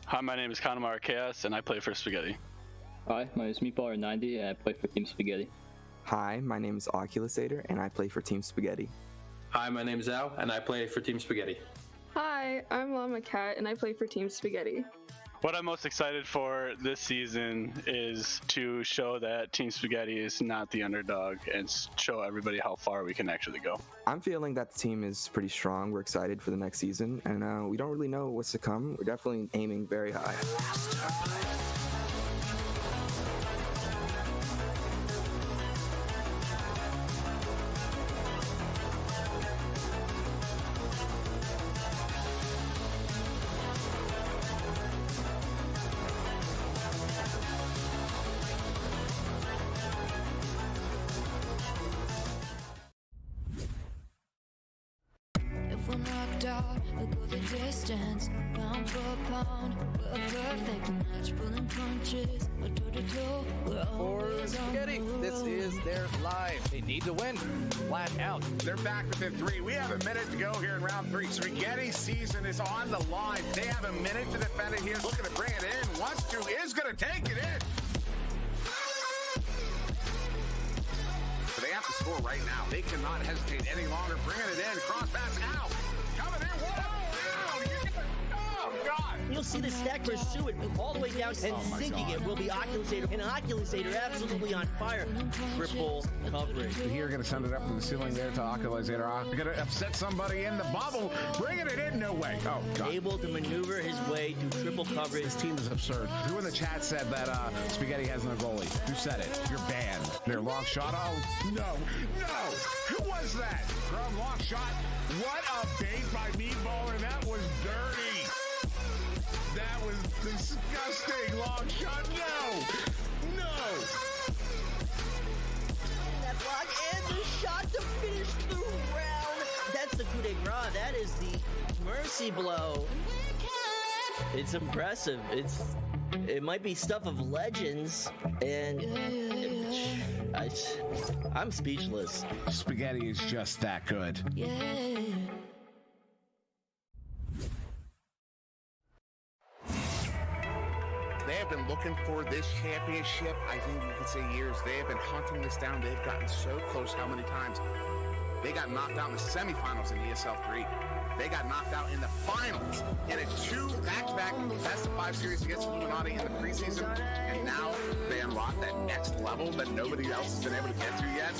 Hi, my name is Connemar Chaos, and I play for Spaghetti. Hi, my name is Meatballer90, and I play for Team Spaghetti. Hi, my name is Oculusator, and I play for Team Spaghetti. Hi, my name is Al, and I play for Team Spaghetti. Hi, I'm Llama Cat, and I play for Team Spaghetti. What I'm most excited for this season is to show that Team Spaghetti is not the underdog and show everybody how far we can actually go. I'm feeling that the team is pretty strong. We're excited for the next season, and we don't really know what's to come. We're definitely aiming very high. We're knocked out, we'll go the distance. Pound for pound, we're a perfect match. Pulling punches, we're toe to toe. We're always on Spaghetti, the road. this is their life. They need to win, flat out. They're back within 3. We have a minute to go here in round 3. Spaghetti's season is on the line. They have a minute to defend it. He is looking to bring it in. Wants to, is going to take it in. So they have to score right now. They cannot hesitate any longer. Bringing it in. Cross pass out. Coming in. Whoa! Oh, God. You'll see the stack pursue it all the way down and sinking it will be Oculusator. And Oculusator absolutely on fire. Triple coverage. Here, going to send it up to the ceiling there to Oculusator. Going to upset somebody in the bubble. Bringing it in. No way. Oh, God. Able to maneuver his way through triple coverage. This team is absurd. Who in the chat said that Spaghetti has no goalie? Who said it? You're banned. Their long shot. Oh, no. Who was that? From long shot. What a bait by Meatballer. That was dirty. That was disgusting. Long shot. No. That block and the shot to finish the round. That's the coup de grace. That is the mercy blow. It's impressive. It might be stuff of legends, and I'm speechless. Spaghetti is just that good. Yeah. They have been looking for this championship, I think you could say years. They have been hunting this down. They've gotten so close how many times? They got knocked out in the semifinals in ESL 3. They got knocked out in the finals in a 2 back-to-back best-of-5 series against Illuminati in the preseason. And now they unlock that next level that nobody else has been able to get to yet.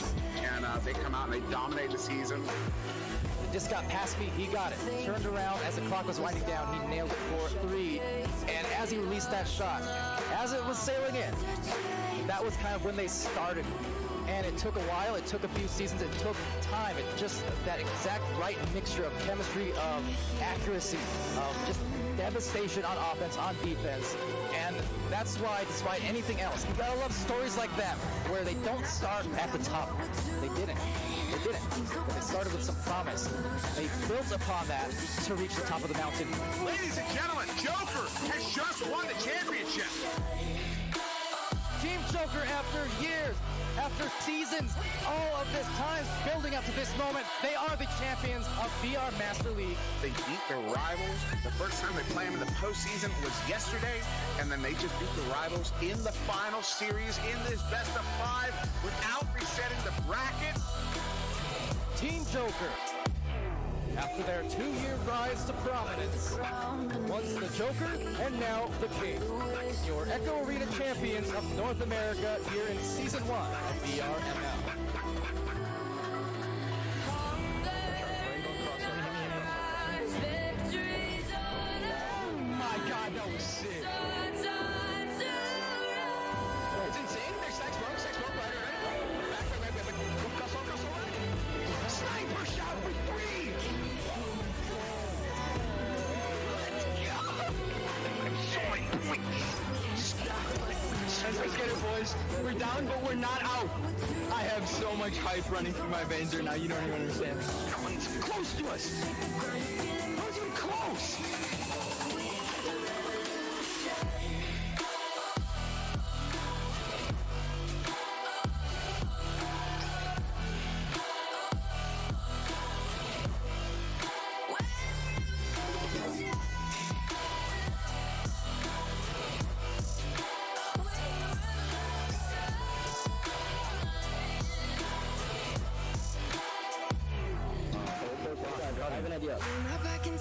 And they come out and they dominate the season. Just got past me, he got it. Turned around as the clock was winding down, he nailed it for 3. And as he released that shot, as it was sailing in, that was kind of when they started. And it took a while, it took a few seasons, it took time. It just that exact right mixture of chemistry, of accuracy, of just devastation on offense, on defense. And that's why, despite anything else, you gotta love stories like that, where they don't start at the top. They didn't. But they started with some promise. They built upon that to reach the top of the mountain. Ladies and gentlemen, Joker has just won the championship. Team Joker, after years, after seasons, all of this time building up to this moment, they are the champions of VR Master League. They beat their rivals. The first time they played them in the postseason was yesterday, and then they just beat the rivals in the final series in this best-of-5 without resetting the bracket. Team Joker, after their 2-year rise to prominence, once the Joker and now the King, your Echo Arena champions of North America here in Season 1 of VRML. Oh my God, that was sick. It's insane. Next smoke, right? Back. Sniper shot with 3. Let's get it, boys. We're down, but we're not out. I have so much hype running through my veins right now. You don't even understand. No one's close to us. No one's even close.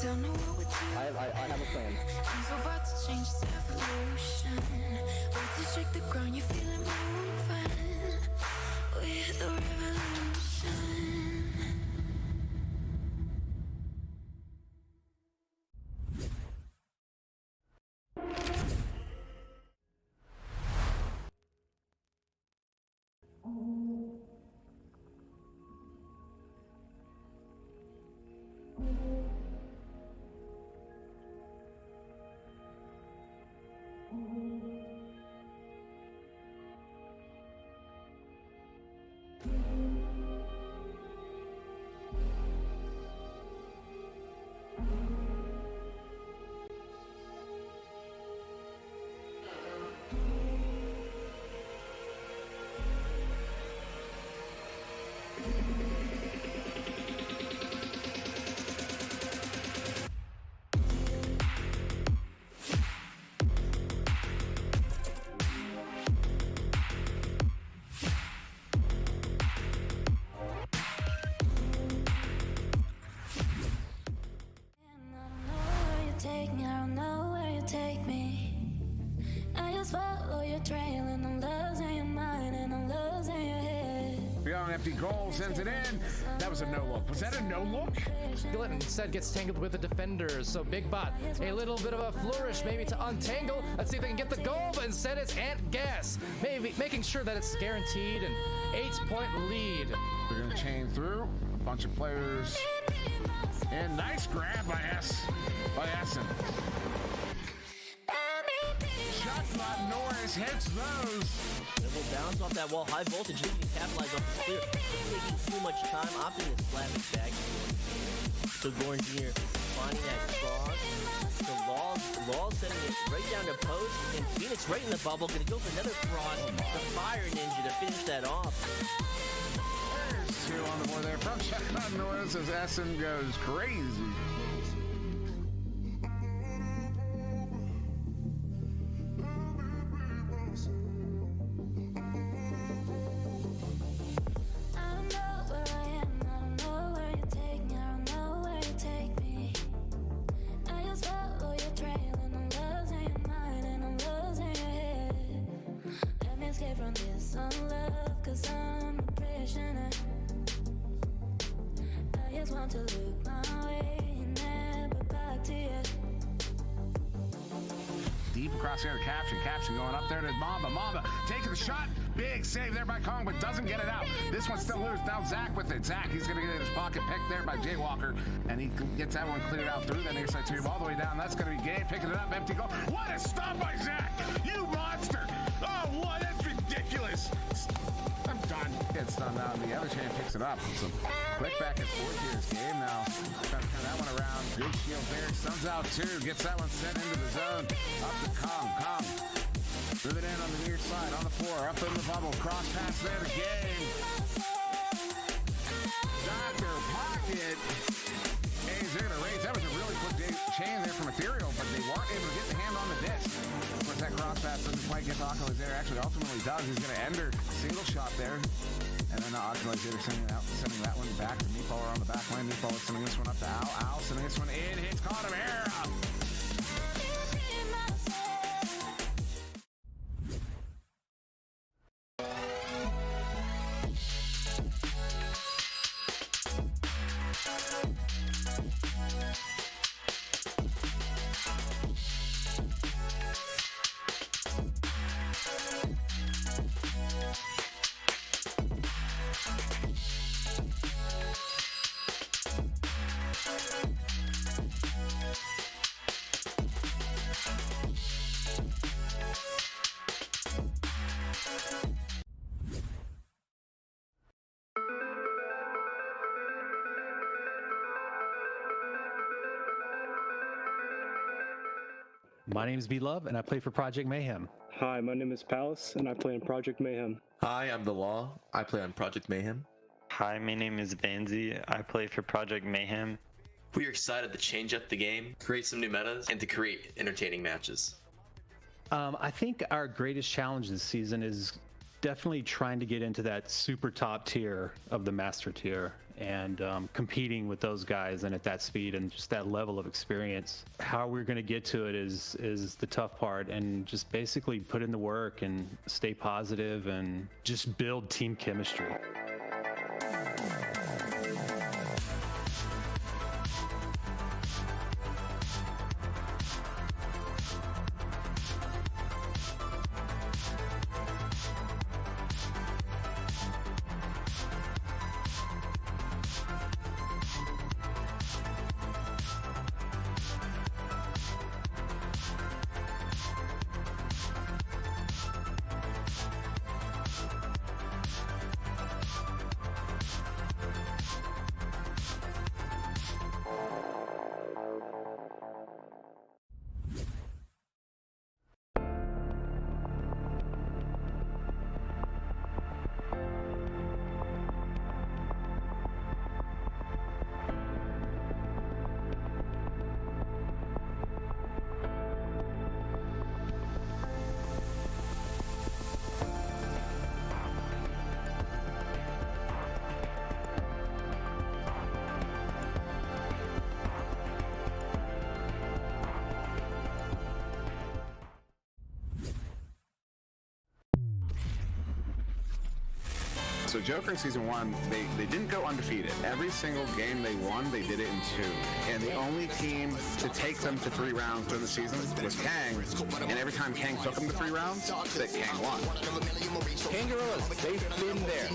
Don't know what we're doing. I have a plan. Things are about to change, it's evolution. About to shake the ground, you feel it moving. We're the revolution. Take me, I don't know where you take me. I just follow your trail and I'm losing your mind and I'm losing your head. Beyond empty goal sends it in. That was a no look. Was that a no look? Skillet instead gets tangled with the defenders, so Big Bot, a little bit of a flourish maybe to untangle. Let's see if they can get the goal, but instead it's Ant Gas, maybe making sure that it's guaranteed an 8-point lead. We're gonna chain through a bunch of players. And nice grab by Essen. Shot clock Norris hits those. It will bounce off that wall. High voltage, you can capitalize off the clear. Taking too much time, opting to slap it back. So Goran Jr. finding that cross. So Law setting it right down to post. And Phoenix right in the bubble. Gonna go for another cross. The Fire Ninja to finish that off. There's two on the board there from Shot Norris as Essen goes crazy. Deep across here to Caption going up there to Mamba taking the shot, big save there by Kong, but doesn't get it out. This one's still loose. Now Zach with it. Zach, he's gonna get in his pocket, picked there by Jay Walker, and he gets that one cleared out through that near side tube all the way down. That's gonna be Gabe picking it up, empty goal. What a stop by Zach! You monster! Oh, what? That's ridiculous. I'm done. Gets done now. The other chain picks it up. So quick back and forth here is Gabe now. Trying to turn that one around. Big shield there. Sun's out too. Gets that one sent into the zone. Up to Kong. Move it in on the near side. On the floor. Up in the bubble. Cross pass there to Gabe. Dr. Pocket. Hayes there to raise. That was a really quick chain there from Ethereal, but they weren't able to get the hand on the disc. Of course, that cross pass doesn't quite get to Ocula's there. Actually, ultimately does. He's going to end her single shot there. And then the Ocula's there sending that one back to Meatballer on the back line. Meatballer sending this one up to Al. Al sending this one in. Hits Connemara. My name is B-Love, and I play for Project Mayhem. Hi, my name is Palace, and I play in Project Mayhem. Hi, I'm The Law. I play on Project Mayhem. Hi, my name is Banzi. I play for Project Mayhem. We are excited to change up the game, create some new metas, and to create entertaining matches. I think our greatest challenge this season is definitely trying to get into that super top tier of the master tier and competing with those guys and at that speed and just that level of experience. How we're going to get to it is the tough part, and just basically put in the work and stay positive and just build team chemistry. So Joker in Season 1, they didn't go undefeated. Every single game they won, they did it in 2. And the only team to take them to 3 rounds during the season was Kang. And every time Kang took them to 3 rounds, that Kang won. Kang Gorillas, they've been there.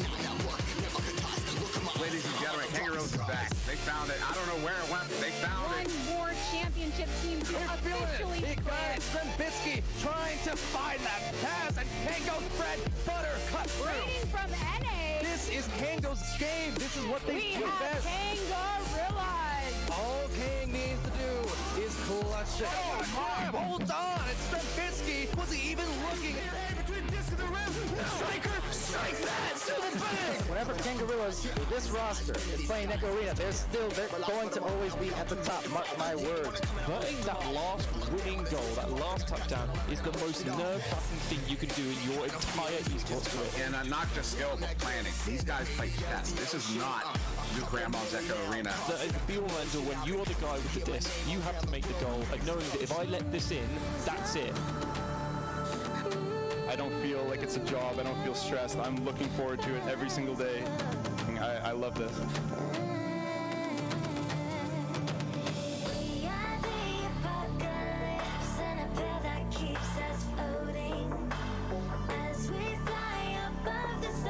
Ladies and gentlemen, Kang Gorillas is back. They found it. I don't know where it went, but they found it. One more championship team to officially Big man Strembitsky trying to find that pass, and Kango's bread butter cut through. Reigning from NA. This is Kango's game. This is what they do best. Kang Gorillas. All Kang needs to do is clutch it. Oh my! Hold on! It's Strembitsky. Was he even looking? Between disc and the rim. Striker, strike that! Silver bang! Whenever Kang Gorillas, this roster, is playing Echo Arena, they're going to always be at the top. Mark my words. Converting that last winning goal, that last touchdown, is the most nerve-wracking thing you can do in your entire esports career. And not just skill, but planning. These guys play chess. This is not New Grandma's Echo Arena. The be-all and end-all, when you are the guy with the disc, you have to make the goal, and knowing that if I let this in, that's it. I don't feel like it's a job. I don't feel stressed. I'm looking forward to it every single day. I love this.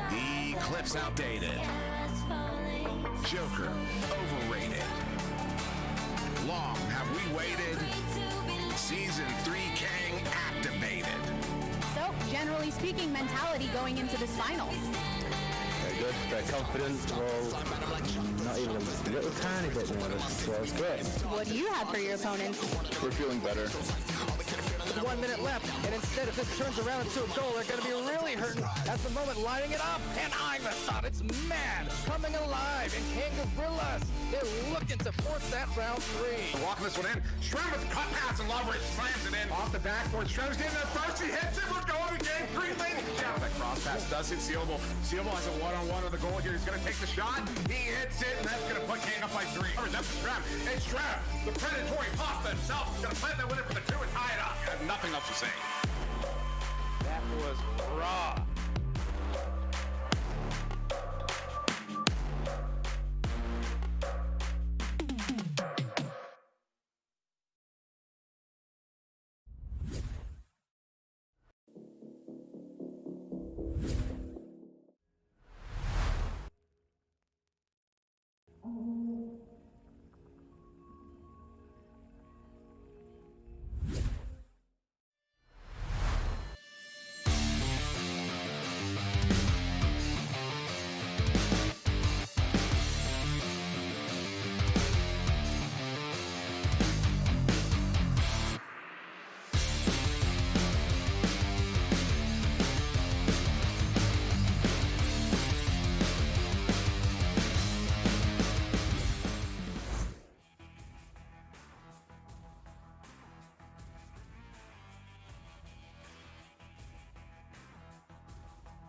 The clip's outdated. Joker, overrated. Long have we waited. Season 3 Kang activated. So, generally speaking, mentality going into this final. Very good, very confident. Well, not even a little tiny bit nervous, so it's great. What do you have for your opponents? We're feeling better. 1 minute left, and instead if this turns around into a goal, they're going to be really hurting at the moment, lining it up, and Iverson, it's mad, coming alive, and Kang Gorillas, they're looking to force that round 3. Walking this one in, Strem with the cut pass, and Loveridge slams it in off the backboard. Strem's getting there first, he hits it, we're going to game 3, ladies and gentlemen. That cross pass does hit Sealable. Sealable has a one-on-one with the goal here. He's going to take the shot, he hits it, and that's going to put Kang up by 3. That's Strem, it's Strem, the predatory pasta himself, he's going to plant that winner for the 2 and tie it up. Nothing else to say. That was raw.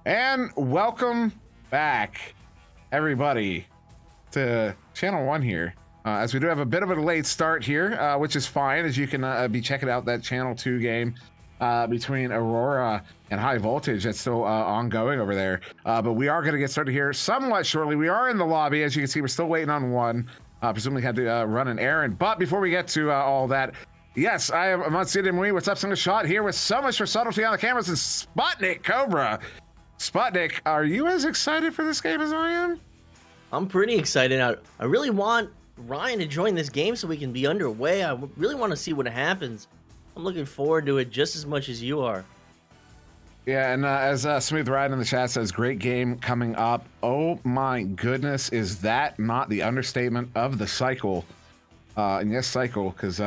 And welcome back, everybody, to Channel 1 here. As we do have a bit of a late start here, which is fine, as you can be checking out that Channel 2 game between Aurora and High Voltage that's still ongoing over there. But we are going to get started here somewhat shortly. We are in the lobby. As you can see, we're still waiting on one. Presumably had to run an errand. But before we get to all that, yes, I'm SirDimwi. What's up, Single Shot here with so much for subtlety on the cameras and SputnikKobra. Sputnik, are you as excited for this game as I am? I'm pretty excited. I really want Ryan to join this game so we can be underway. I really want to see what happens. I'm looking forward to it just as much as you are. Yeah, and as Smooth Ride in the chat says, great game coming up. Oh my goodness, is that not the understatement of the cycle? And yes, cycle, because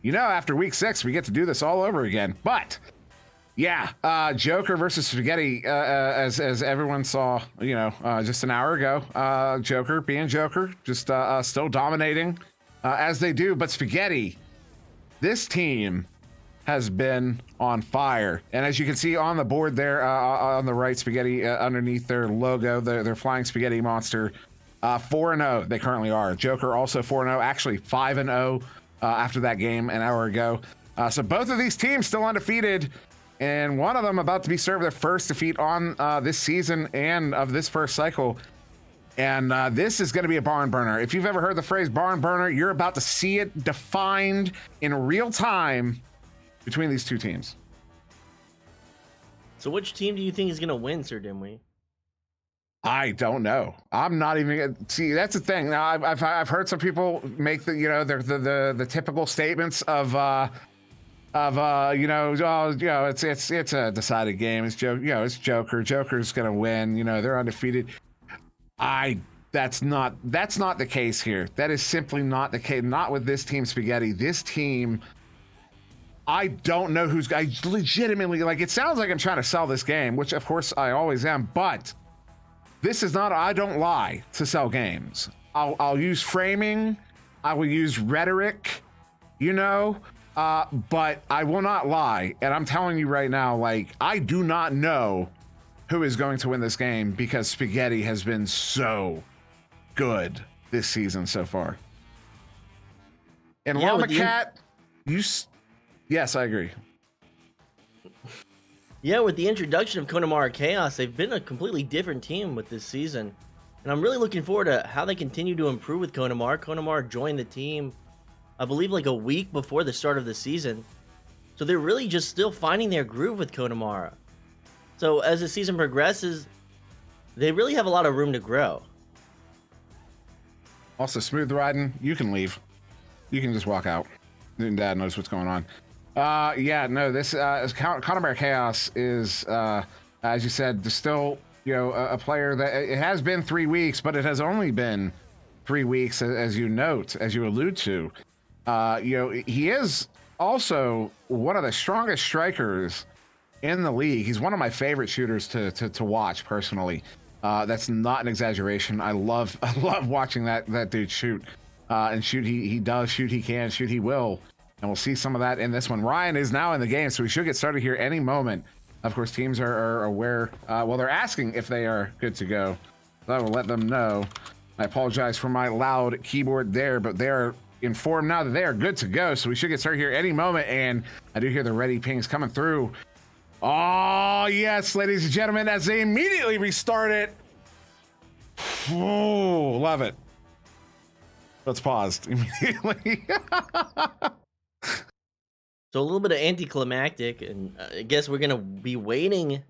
you know, after week 6, we get to do this all over again. But yeah, Joker versus Spaghetti, as everyone saw, you know, just an hour ago. Joker being Joker, just still dominating as they do. But Spaghetti, this team has been on fire. And as you can see on the board there, on the right, Spaghetti underneath their logo, their flying spaghetti monster, 4-0 they currently are. Joker also 4-0, actually 5-0 after that game an hour ago. So both of these teams still undefeated. And one of them about to be served their first defeat on this season and of this first cycle. And this is going to be a barn burner. If you've ever heard the phrase barn burner, you're about to see it defined in real time between these two teams. So which team do you think is going to win, SirDimwi? I don't know. I'm not even gonna see. That's the thing. Now I've heard some people make the typical statements of you know, oh, you know, it's a decided game. It's it's Joker. Joker's gonna win. You know, they're undefeated. That's not the case here. That is simply not the case. Not with this team, Spaghetti. This team, I don't know who's. I legitimately, like, it sounds like I'm trying to sell this game, which of course I always am. But this is not. I don't lie to sell games. I'll use framing. I will use rhetoric. You know. But I will not lie, and I'm telling you right now, like, I do not know who is going to win this game because Spaghetti has been so good this season so far. And yeah, Llama Cat, yes, I agree. Yeah, with the introduction of Connemara Chaos, they've been a completely different team with this season, and I'm really looking forward to how they continue to improve with Connemara. Connemara joined the team, I believe, like a week before the start of the season. So they're really just still finding their groove with Connemara. So as the season progresses, they really have a lot of room to grow. Also, Smooth Riding, you can leave. You can just walk out. Dad knows what's going on. Yeah, no, this Connemara Chaos is, as you said, there's still, you know, a player that it has been 3 weeks, but it has only been 3 weeks, as you note, as you allude to. You know, he is also one of the strongest strikers in the league. He's one of my favorite shooters to watch personally. That's not an exaggeration. I love watching that dude shoot and shoot. He does shoot. He can shoot. He will. And we'll see some of that in this one. Ryan is now in the game, so we should get started here any moment. Of course, teams are aware. Well, they're asking if they are good to go. So I will let them know. I apologize for my loud keyboard there, but they're informed now that they are good to go, so we should get started here any moment. And I do hear the ready pings coming through. Oh yes, ladies and gentlemen, as they immediately restart it. Oh, love it. Let's pause immediately. So a little bit of anticlimactic, and I guess we're gonna be waiting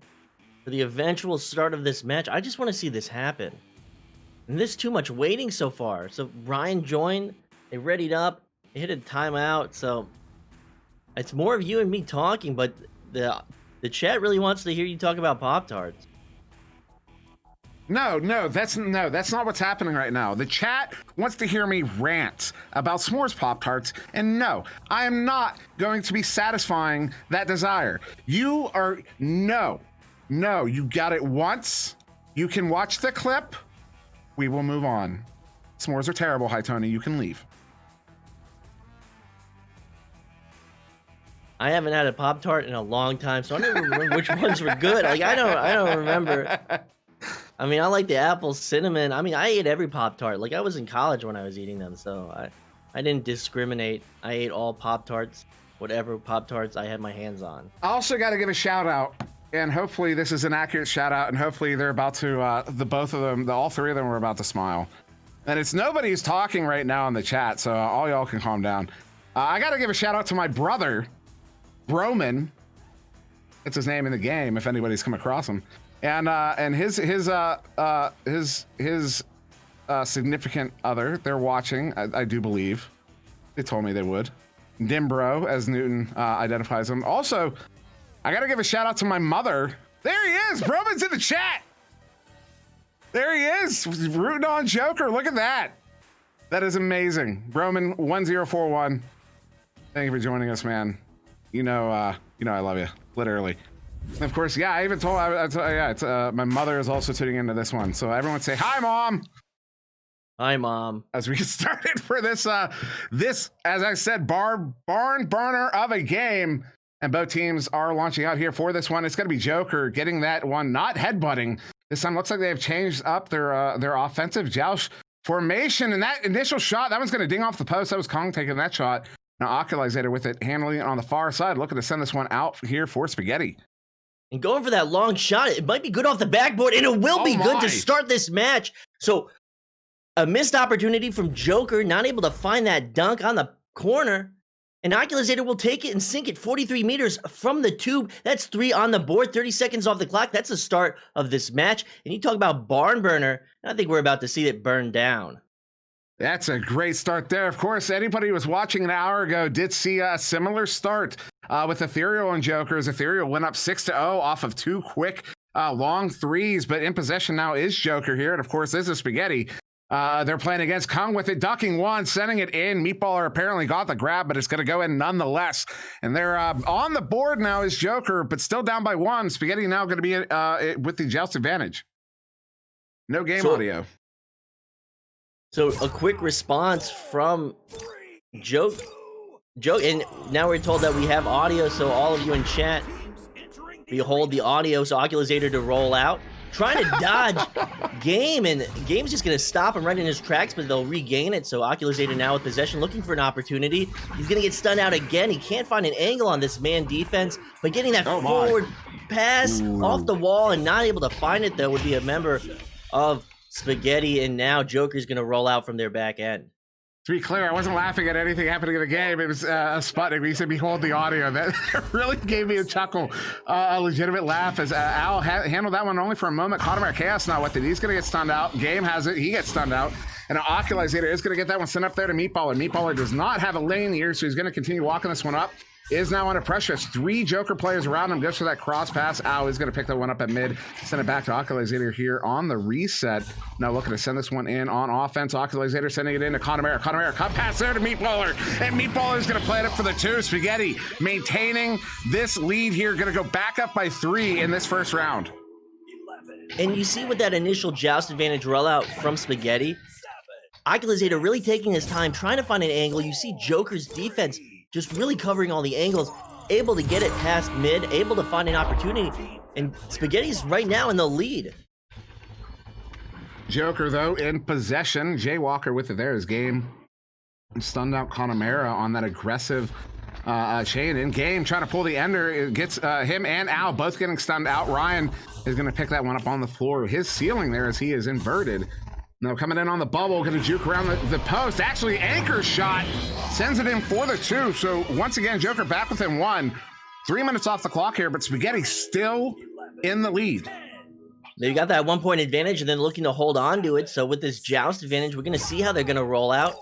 for the eventual start of this match. I just want to see this happen, and there's too much waiting so far. So Ryan joined. They readied up, they hit a timeout, so it's more of you and me talking, but the chat really wants to hear you talk about Pop-Tarts. No, that's not what's happening right now. The chat wants to hear me rant about s'mores Pop-Tarts, and no, I am not going to be satisfying that desire. You got it once. You can watch the clip. We will move on. S'mores are terrible, High Tony. You can leave. I haven't had a Pop-Tart in a long time, so I don't remember which ones were good. Like I don't remember. I mean, I like the apple cinnamon. I mean, I ate every Pop-Tart. Like I was in college when I was eating them, so I didn't discriminate. I ate all Pop-Tarts, whatever Pop-Tarts I had my hands on. I also got to give a shout out, and hopefully this is an accurate shout out, and hopefully they're about to all three of them were about to smile. And it's nobody's talking right now in the chat, so all y'all can calm down. I got to give a shout out to my brother, Broman. That's his name in the game, if anybody's come across him. And his significant other, they're watching, I do believe. They told me they would. Dimbro, as Newton identifies him. Also, I got to give a shout out to my mother. There he is. Broman's in the chat. There he is, rooting on Joker. Look at that. That is amazing. Broman 1041. Thank you for joining us, man. You know I love you, literally. And of course, yeah, I even told, my mother is also tuning into this one. So everyone say, hi, Mom. Hi, Mom. As we get started for this, as I said, barn burner of a game. And both teams are launching out here for this one. It's going to be Joker getting that one, not headbutting. This time looks like they have changed up their offensive joust formation. And that initial shot, that one's going to ding off the post. That was Kong taking that shot. Now Oculizator with it, handling it on the far side, looking to send this one out here for Spaghetti. And going for that long shot, it might be good off the backboard, and it will be good to start this match. So a missed opportunity from Joker, not able to find that dunk on the corner. And Oculizator will take it and sink it 43 meters from the tube. That's 3 on the board, 30 seconds off the clock. That's the start of this match. And you talk about barn burner, I think we're about to see it burn down. That's a great start there. Of course, anybody who was watching an hour ago did see a similar start with Ethereal and Jokers. Ethereal went up 6-0 off of 2 quick long threes, but in possession now is Joker here. And of course, this is Spaghetti. They're playing against Kong with it, ducking one, sending it in. Meatballer apparently got the grab, but it's going to go in nonetheless. And they're on the board now is Joker, but still down by 1. Spaghetti now going to be with the joust advantage. No game audio. So a quick response from Joke, and now we're told that we have audio, so all of you in chat, behold the audio, so Oculizator to roll out. Trying to dodge Game, and Game's just going to stop him right in his tracks, but they'll regain it. So Oculizator now with possession, looking for an opportunity. He's going to get stunned out again. He can't find an angle on this man defense, but getting that forward pass off the wall and not able to find it, though, would be a member of Spaghetti, and now Joker's going to roll out from their back end. To be clear, I wasn't laughing at anything happening in the game. It was Sputnik. He said, behold the audio. That really gave me a chuckle, a legitimate laugh as Al handled that one only for a moment. Caught him at Chaos now with it. He's going to get stunned out. Game has it. He gets stunned out. And an Oculizator is going to get that one sent up there to Meatballer. Meatballer does not have a lane here, so he's going to continue walking this one up. Is now under pressure. It's 3 Joker players around him. Goes for that cross pass. Ow is going to pick that one up at mid. Send it back to Oculizator here on the reset. Now looking to send this one in on offense. Oculizator sending it in to Connemara. Connemara cut pass there to Meatballer. And Meatballer is going to play it up for the 2. Spaghetti maintaining this lead here. Going to go back up by 3 in this first round. And you see with that initial joust advantage rollout from Spaghetti, Oculizator really taking his time, trying to find an angle. You see Joker's defense just really covering all the angles, able to get it past mid, able to find an opportunity, and Spaghetti's right now in the lead. Joker, though, in possession. Jay Walker with it there. His Game stunned out Connemara on that aggressive chain. In Game, trying to pull the ender. It gets him and Al both getting stunned out. Ryan is going to pick that one up on the floor. His ceiling there as he is inverted. Now coming in on the bubble, going to juke around the post. Actually, anchor shot sends it in for the 2. So once again, Joker back within 1. 3 minutes off the clock here, but Spaghetti still in the lead. They've got that 1-point advantage and then looking to hold on to it. So with this joust advantage, we're going to see how they're going to roll out.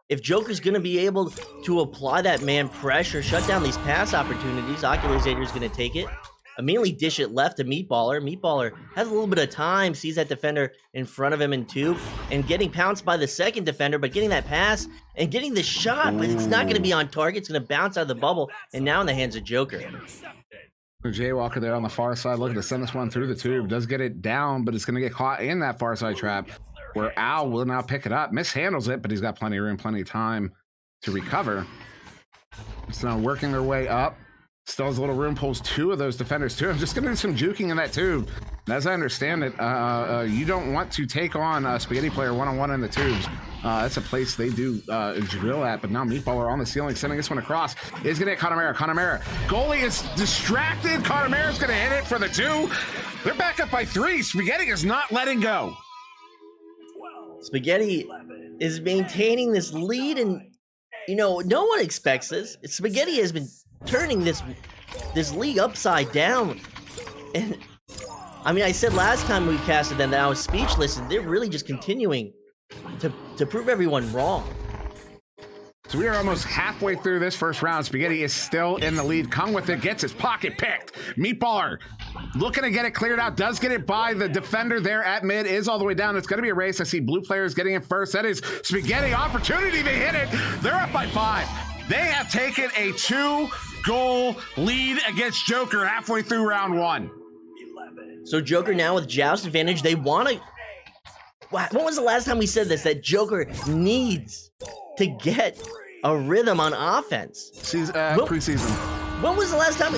If Joker's going to be able to apply that man pressure, shut down these pass opportunities, Oculizator's going to take it. Immediately dish it left to Meatballer. Meatballer has a little bit of time, sees that defender in front of him in 2, and getting pounced by the second defender, but getting that pass and getting the shot, but it's not going to be on target. It's going to bounce out of the bubble, and now in the hands of Joker. Jay Walker there on the far side, looking to send this one through the tube. Does get it down, but it's going to get caught in that far side trap, where Al will now pick it up. Mishandles it, but he's got plenty of room, plenty of time to recover. So now working their way up. Still has a little room, pulls 2 of those defenders too. I'm just going to do some juking in that tube. And as I understand it, you don't want to take on a Spaghetti player one-on-one in the tubes. That's a place they do drill at, but now Meatballer on the ceiling, sending this one across. Is going to hit Connemara. Connemara. Goalie is distracted. Connemara's going to hit it for the 2. They're back up by 3. Spaghetti is not letting go. Spaghetti is maintaining this lead, and you know, no one expects this. Spaghetti has been turning this league upside down, and I mean, I said last time we casted them that I was speechless, and they're really just continuing to prove everyone wrong. So we are almost halfway through this first round. Spaghetti is still in the lead. Kung with it, gets his pocket picked. Meatballer looking to get it cleared out, does get it by the defender there at mid, is all the way down. It's going to be a race. I see blue players getting it first. That is Spaghetti. Opportunity, they hit it. They're up by 5. They have taken a 2-goal lead against Joker halfway through round 1. So Joker now with Joust advantage. They want to... When was the last time we said this? That Joker needs to get a rhythm on offense. Preseason. When was the last time?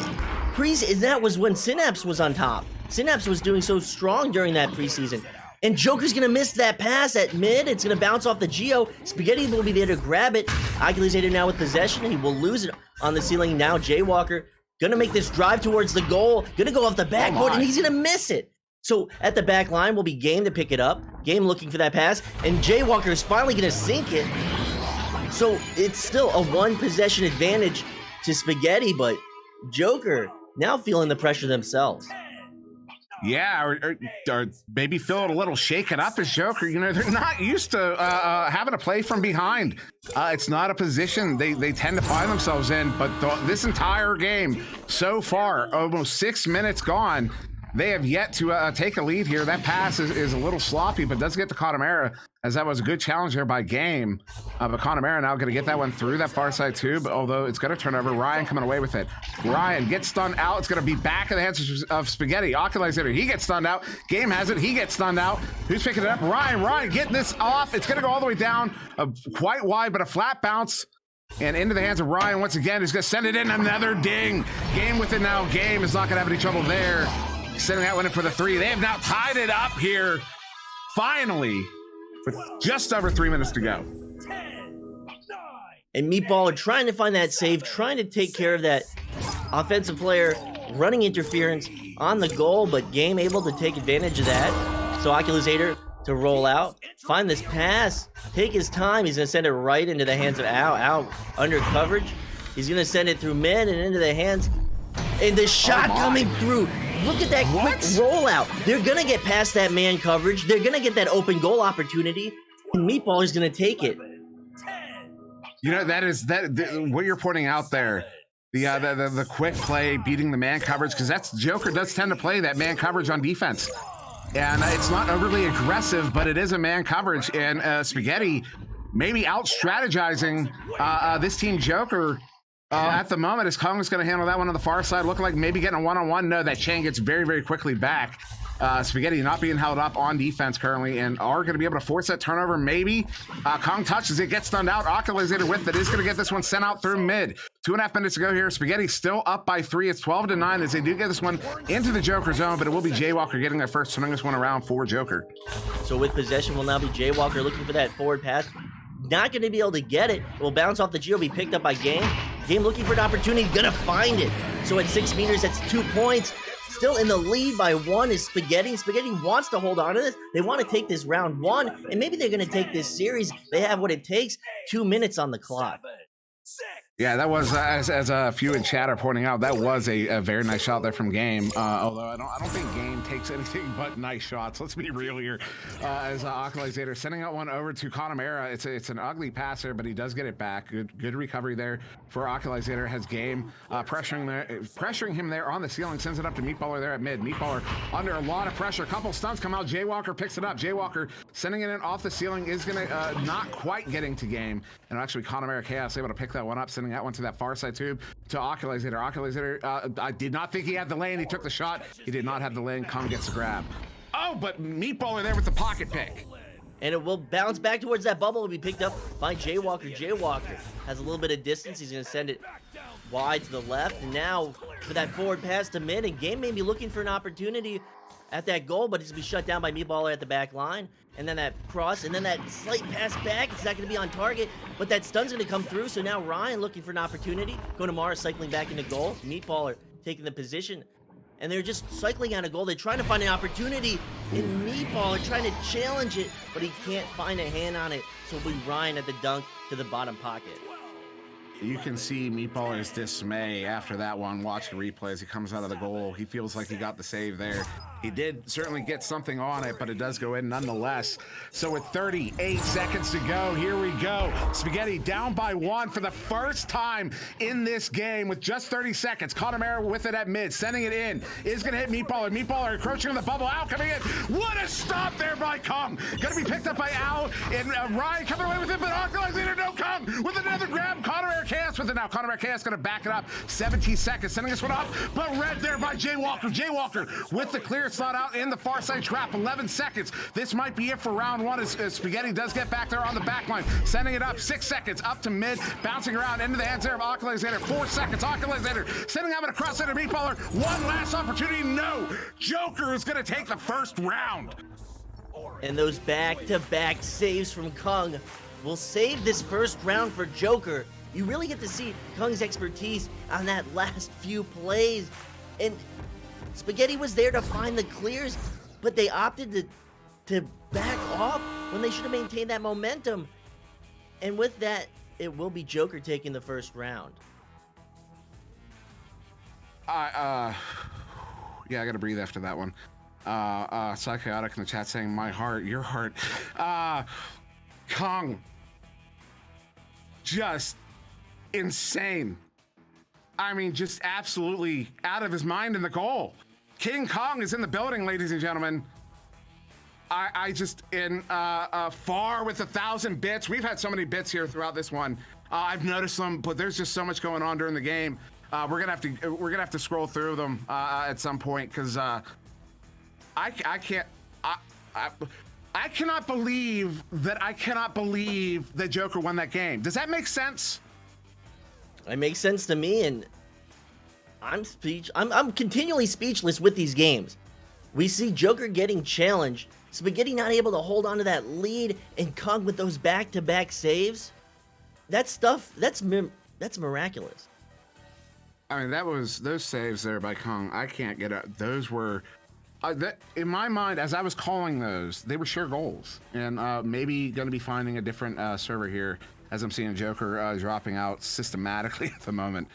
Preseason. That was when Synapse was on top. Synapse was doing so strong during that preseason. And Joker's going to miss that pass at mid. It's going to bounce off the Geo. Spaghetti will be there to grab it. Oculasator now with possession. He will lose it on the ceiling now. Jaywalker going to make this drive towards the goal. Going to go off the backboard, and he's going to miss it. So at the back line will be Game to pick it up. Game looking for that pass. And Jaywalker is finally going to sink it. So it's still a 1-possession advantage to Spaghetti, but Joker now feeling the pressure themselves. Yeah, or maybe feeling a little shaken up as Joker. You know, they're not used to having to play from behind. It's not a position they tend to find themselves in, but this entire game so far, almost 6 minutes gone, they have yet to take a lead here. That pass is a little sloppy, but does get to Connemara, as that was a good challenge there by Game. But Connemara now going to get that one through that far side tube, although it's going to turn over. Ryan coming away with it. Ryan gets stunned out. It's going to be back in the hands of Spaghetti. Oculasator, he gets stunned out. Game has it. He gets stunned out. Who's picking it up? Ryan. Ryan getting this off. It's going to go all the way down, quite wide, but a flat bounce. And into the hands of Ryan once again. He's going to send it in. Another ding. Game with it now. Game is not going to have any trouble there. Sending that one in for the 3. They have now tied it up here, finally, with just over 3 minutes to go. And Meatballer trying to find that save, trying to take care of that offensive player, running interference on the goal, but Game able to take advantage of that. So Oculasator to roll out, find this pass, take his time. He's going to send it right into the hands of Al under coverage. He's going to send it through mid and into the hands. And the shot coming through. Look at that quick rollout. They're going to get past that man coverage. They're going to get that open goal opportunity. And Meatballer's going to take it. You know, what you're pointing out there, the quick play, beating the man coverage, because that's Joker does tend to play that man coverage on defense. And it's not overly aggressive, but it is a man coverage. And Spaghetti maybe out-strategizing this team Joker at the moment, as Kong is going to handle that one on the far side, looking like maybe getting a one-on-one. No, that chain gets very, very quickly back. Spaghetti not being held up on defense currently, and are going to be able to force that turnover, maybe. Kong touches it, gets stunned out. Oculasator with it is going to get this one sent out through mid. 2.5 minutes to go here. Spaghetti still up by 3. It's 12-9 as they do get this one into the Joker zone, but it will be Jaywalker getting there first, swing this one around for Joker. So with possession will now be Jaywalker looking for that forward pass. Not going to be able to get it. It will bounce off the Geo, be picked up by Game. Game looking for an opportunity, gonna find it. So at 6 meters, that's 2 points. Still in the lead by 1 is Spaghetti. Spaghetti wants to hold on to this. They want to take this round 1, and maybe they're gonna take this series. They have what it takes. 2 minutes on the clock. Yeah, that was, as a few in chat are pointing out, that was a very nice shot there from Game. Although I don't think Game takes anything but nice shots. Let's be real here. As Oculasator sending out one over to Connemara. It's an ugly passer, but he does get it back. Good recovery there for Oculasator. Has Game pressuring him there on the ceiling. Sends it up to Meatballer there at mid. Meatballer under a lot of pressure. A couple stunts come out. Jaywalker picks it up. Jaywalker sending it in off the ceiling is gonna not quite getting to Game. And actually Connemara Chaos able to pick that one up. That one to that far side tube to Oculasator. Oculasator, I did not think he had the lane. He took the shot. He did not have the lane. Kong gets the grab. Oh, but Meatballer there with the pocket pick. And it will bounce back towards that bubble. Will be picked up by Jaywalker. Jaywalker has a little bit of distance. He's going to send it wide to the left. And now for that forward pass to mid. And Game may be looking for an opportunity at that goal, but it's going to be shut down by Meatballer at the back line. And then that cross, and then that slight pass back. It's not going to be on target, but that stun's going to come through. So now Ryan looking for an opportunity. Konamara cycling back into goal. Meatballer taking the position. And they're just cycling out a goal. They're trying to find an opportunity in Meatballer, trying to challenge it, but he can't find a hand on it. So it'll be Ryan at the dunk to the bottom pocket. You can see Meatballer's dismay after that one. Watch the replay as he comes out of the goal. He feels like he got the save there. He did certainly get something on it, but it does go in nonetheless. So with 38 seconds to go, here we go. Spaghetti down by 1 for the first time in this game with just 30 seconds. Connemara with it at mid, sending it in. Is going to hit Meatballer. Meatballer encroaching on the bubble. Al coming in. What a stop there by Kong. Going to be picked up by Al, and Ryan coming away with it, but Alkalizer, no Kong with another grab. Connemara Chaos with it now. Connemara Chaos going to back it up. 17 seconds, sending this one up, but red there by Jaywalker. Jaywalker with the clear slot out in the far side trap. 11 seconds. This might be it for round 1 as Spaghetti does get back there on the back line. Sending it up. 6 seconds up to mid. Bouncing around into the hands there of Alkalizer. 4 seconds. Alkalizer sending out a cross center Meatballer. One last opportunity. No. Joker is going to take the first round. And those back-to-back saves from Kung will save this first round for Joker. You really get to see Kung's expertise on that last few plays. And Spaghetti was there to find the clears, but they opted to back off when they should have maintained that momentum. And with that, it will be Joker taking the first round. Yeah, I gotta breathe after that one. Psychotic in the chat saying, my heart, your heart. Kong. Just insane. I mean, just absolutely out of his mind in the goal. King Kong is in the building, ladies and gentlemen. I just in far with 1,000 bits. We've had so many bits here throughout this one. I've noticed them, but there's just so much going on during the game. We're gonna have to scroll through them at some point because I cannot believe that Joker won that game. Does that make sense? It makes sense to me, and I'm continually speechless with these games. We see Joker getting challenged, Spaghetti not able to hold on to that lead, and Kong with those back-to-back saves. That stuff, that's miraculous. I mean, those saves there by Kong. I can't get out. Those were, in my mind, as I was calling those, they were sure goals, and maybe going to be finding a different server here. As I'm seeing Joker dropping out systematically at the moment.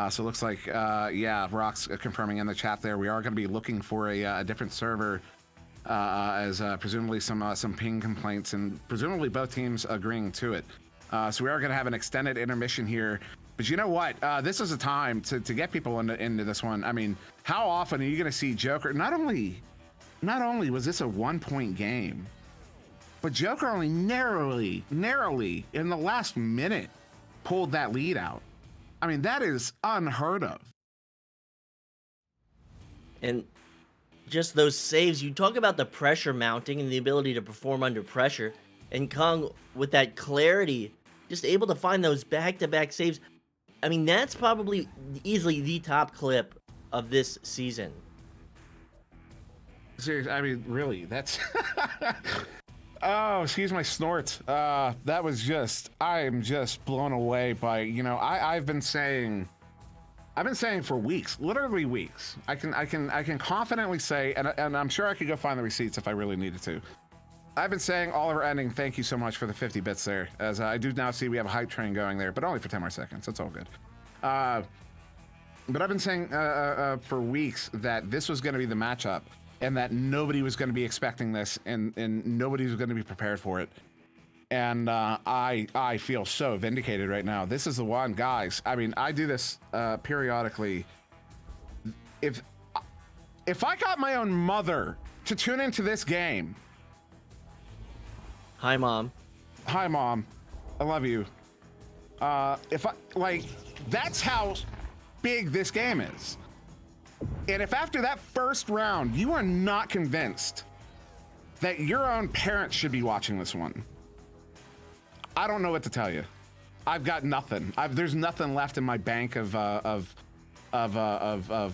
So it looks like, yeah, Rock's confirming in the chat there. We are going to be looking for a different server as presumably some ping complaints and presumably both teams agreeing to it. So we are going to have an extended intermission here. But you know what? This is a time to get people into this one. I mean, how often are you going to see Joker? Not only was this a 1-point game, but Joker only narrowly in the last minute pulled that lead out. I mean, that is unheard of. And just those saves, you talk about the pressure mounting and the ability to perform under pressure. And Kong, with that clarity, just able to find those back-to-back saves. I mean, that's probably easily the top clip of this season. Seriously, I mean, really, that's... Oh, excuse my snort. That was just, I am just blown away by, you know, I've been saying for weeks, literally weeks. I can confidently say, and I'm sure I could go find the receipts if I really needed to. I've been saying Oliver Ending, thank you so much for the 50 bits there, as I do now see we have a hype train going there, but only for 10 more seconds. That's all good. But I've been saying for weeks that this was going to be the matchup, and that nobody was going to be expecting this, and nobody was going to be prepared for it. And I feel so vindicated right now. This is the one, guys. I mean, I do this periodically. If I got my own mother to tune into this game. Hi, Mom. Hi, Mom. I love you. That's how big this game is. And if after that first round you are not convinced that your own parents should be watching this one. I don't know what to tell you. I've got nothing. There's nothing left in my bank of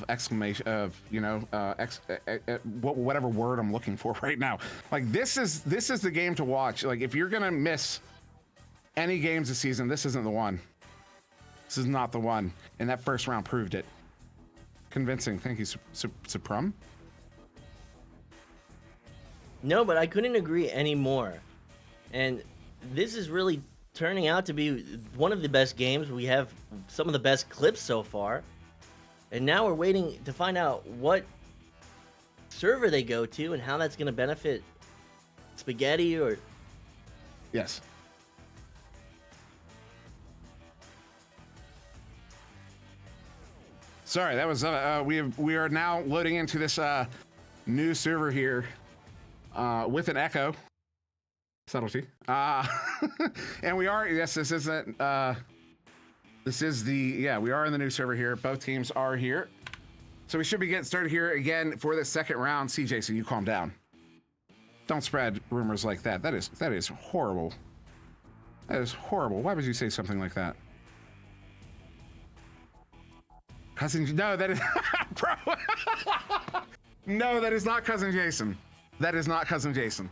exclamation whatever word I'm looking for right now. Like this is the game to watch. Like if you're gonna miss any games this season, this isn't the one. This is not the one, and that first round proved it. Convincing. Thank you, Suprum. No, but I couldn't agree anymore. And this is really turning out to be one of the best games. We have some of the best clips so far. And now we're waiting to find out what server they go to and how that's going to benefit Spaghetti or... Yes. Sorry, that was we are now loading into this new server here with an echo. Subtlety. And we are, yes, this isn't this is we are in the new server here. Both teams are here. So we should be getting started here again for the second round. CJ, so you calm down. Don't spread rumors like that. That is horrible. That is horrible. Why would you say something like that? Cousin, no, that is, bro. No, that is not Cousin Jason. That is not Cousin Jason.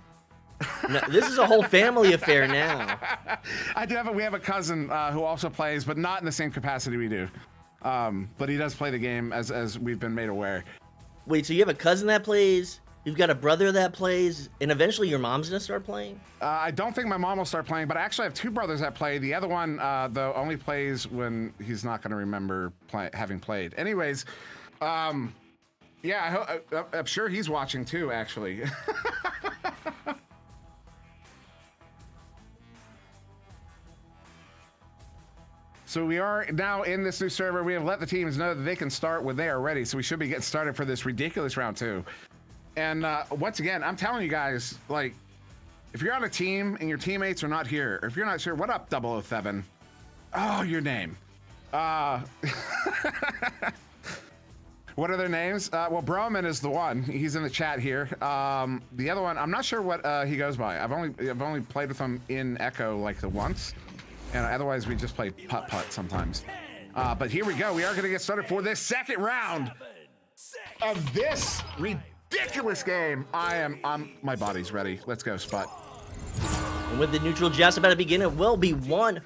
No, this is a whole family affair now. We have a cousin who also plays, but not in the same capacity we do. But he does play the game as we've been made aware. Wait, so you have a cousin that plays, you've got a brother that plays, and eventually your mom's gonna start playing? I don't think my mom will start playing, but I actually have two brothers that play. The other one, though, only plays when he's not gonna remember having played. Anyways, yeah, I'm sure he's watching too, actually. So we are now in this new server. We have let the teams know that they can start when they are ready. So we should be getting started for this ridiculous round 2. And once again, I'm telling you guys, like, if you're on a team and your teammates are not here, or if you're not sure, what up, 007? Oh, your name. What are their names? Well, Broman is the one. He's in the chat here. The other one, I'm not sure what he goes by. I've only played with him in Echo like the once. And otherwise, we just play putt-putt sometimes. But here we go. We are going to get started for this second round of this ridiculous game. My body's ready. Let's go, Sput. And with the neutral just about to begin, it will be won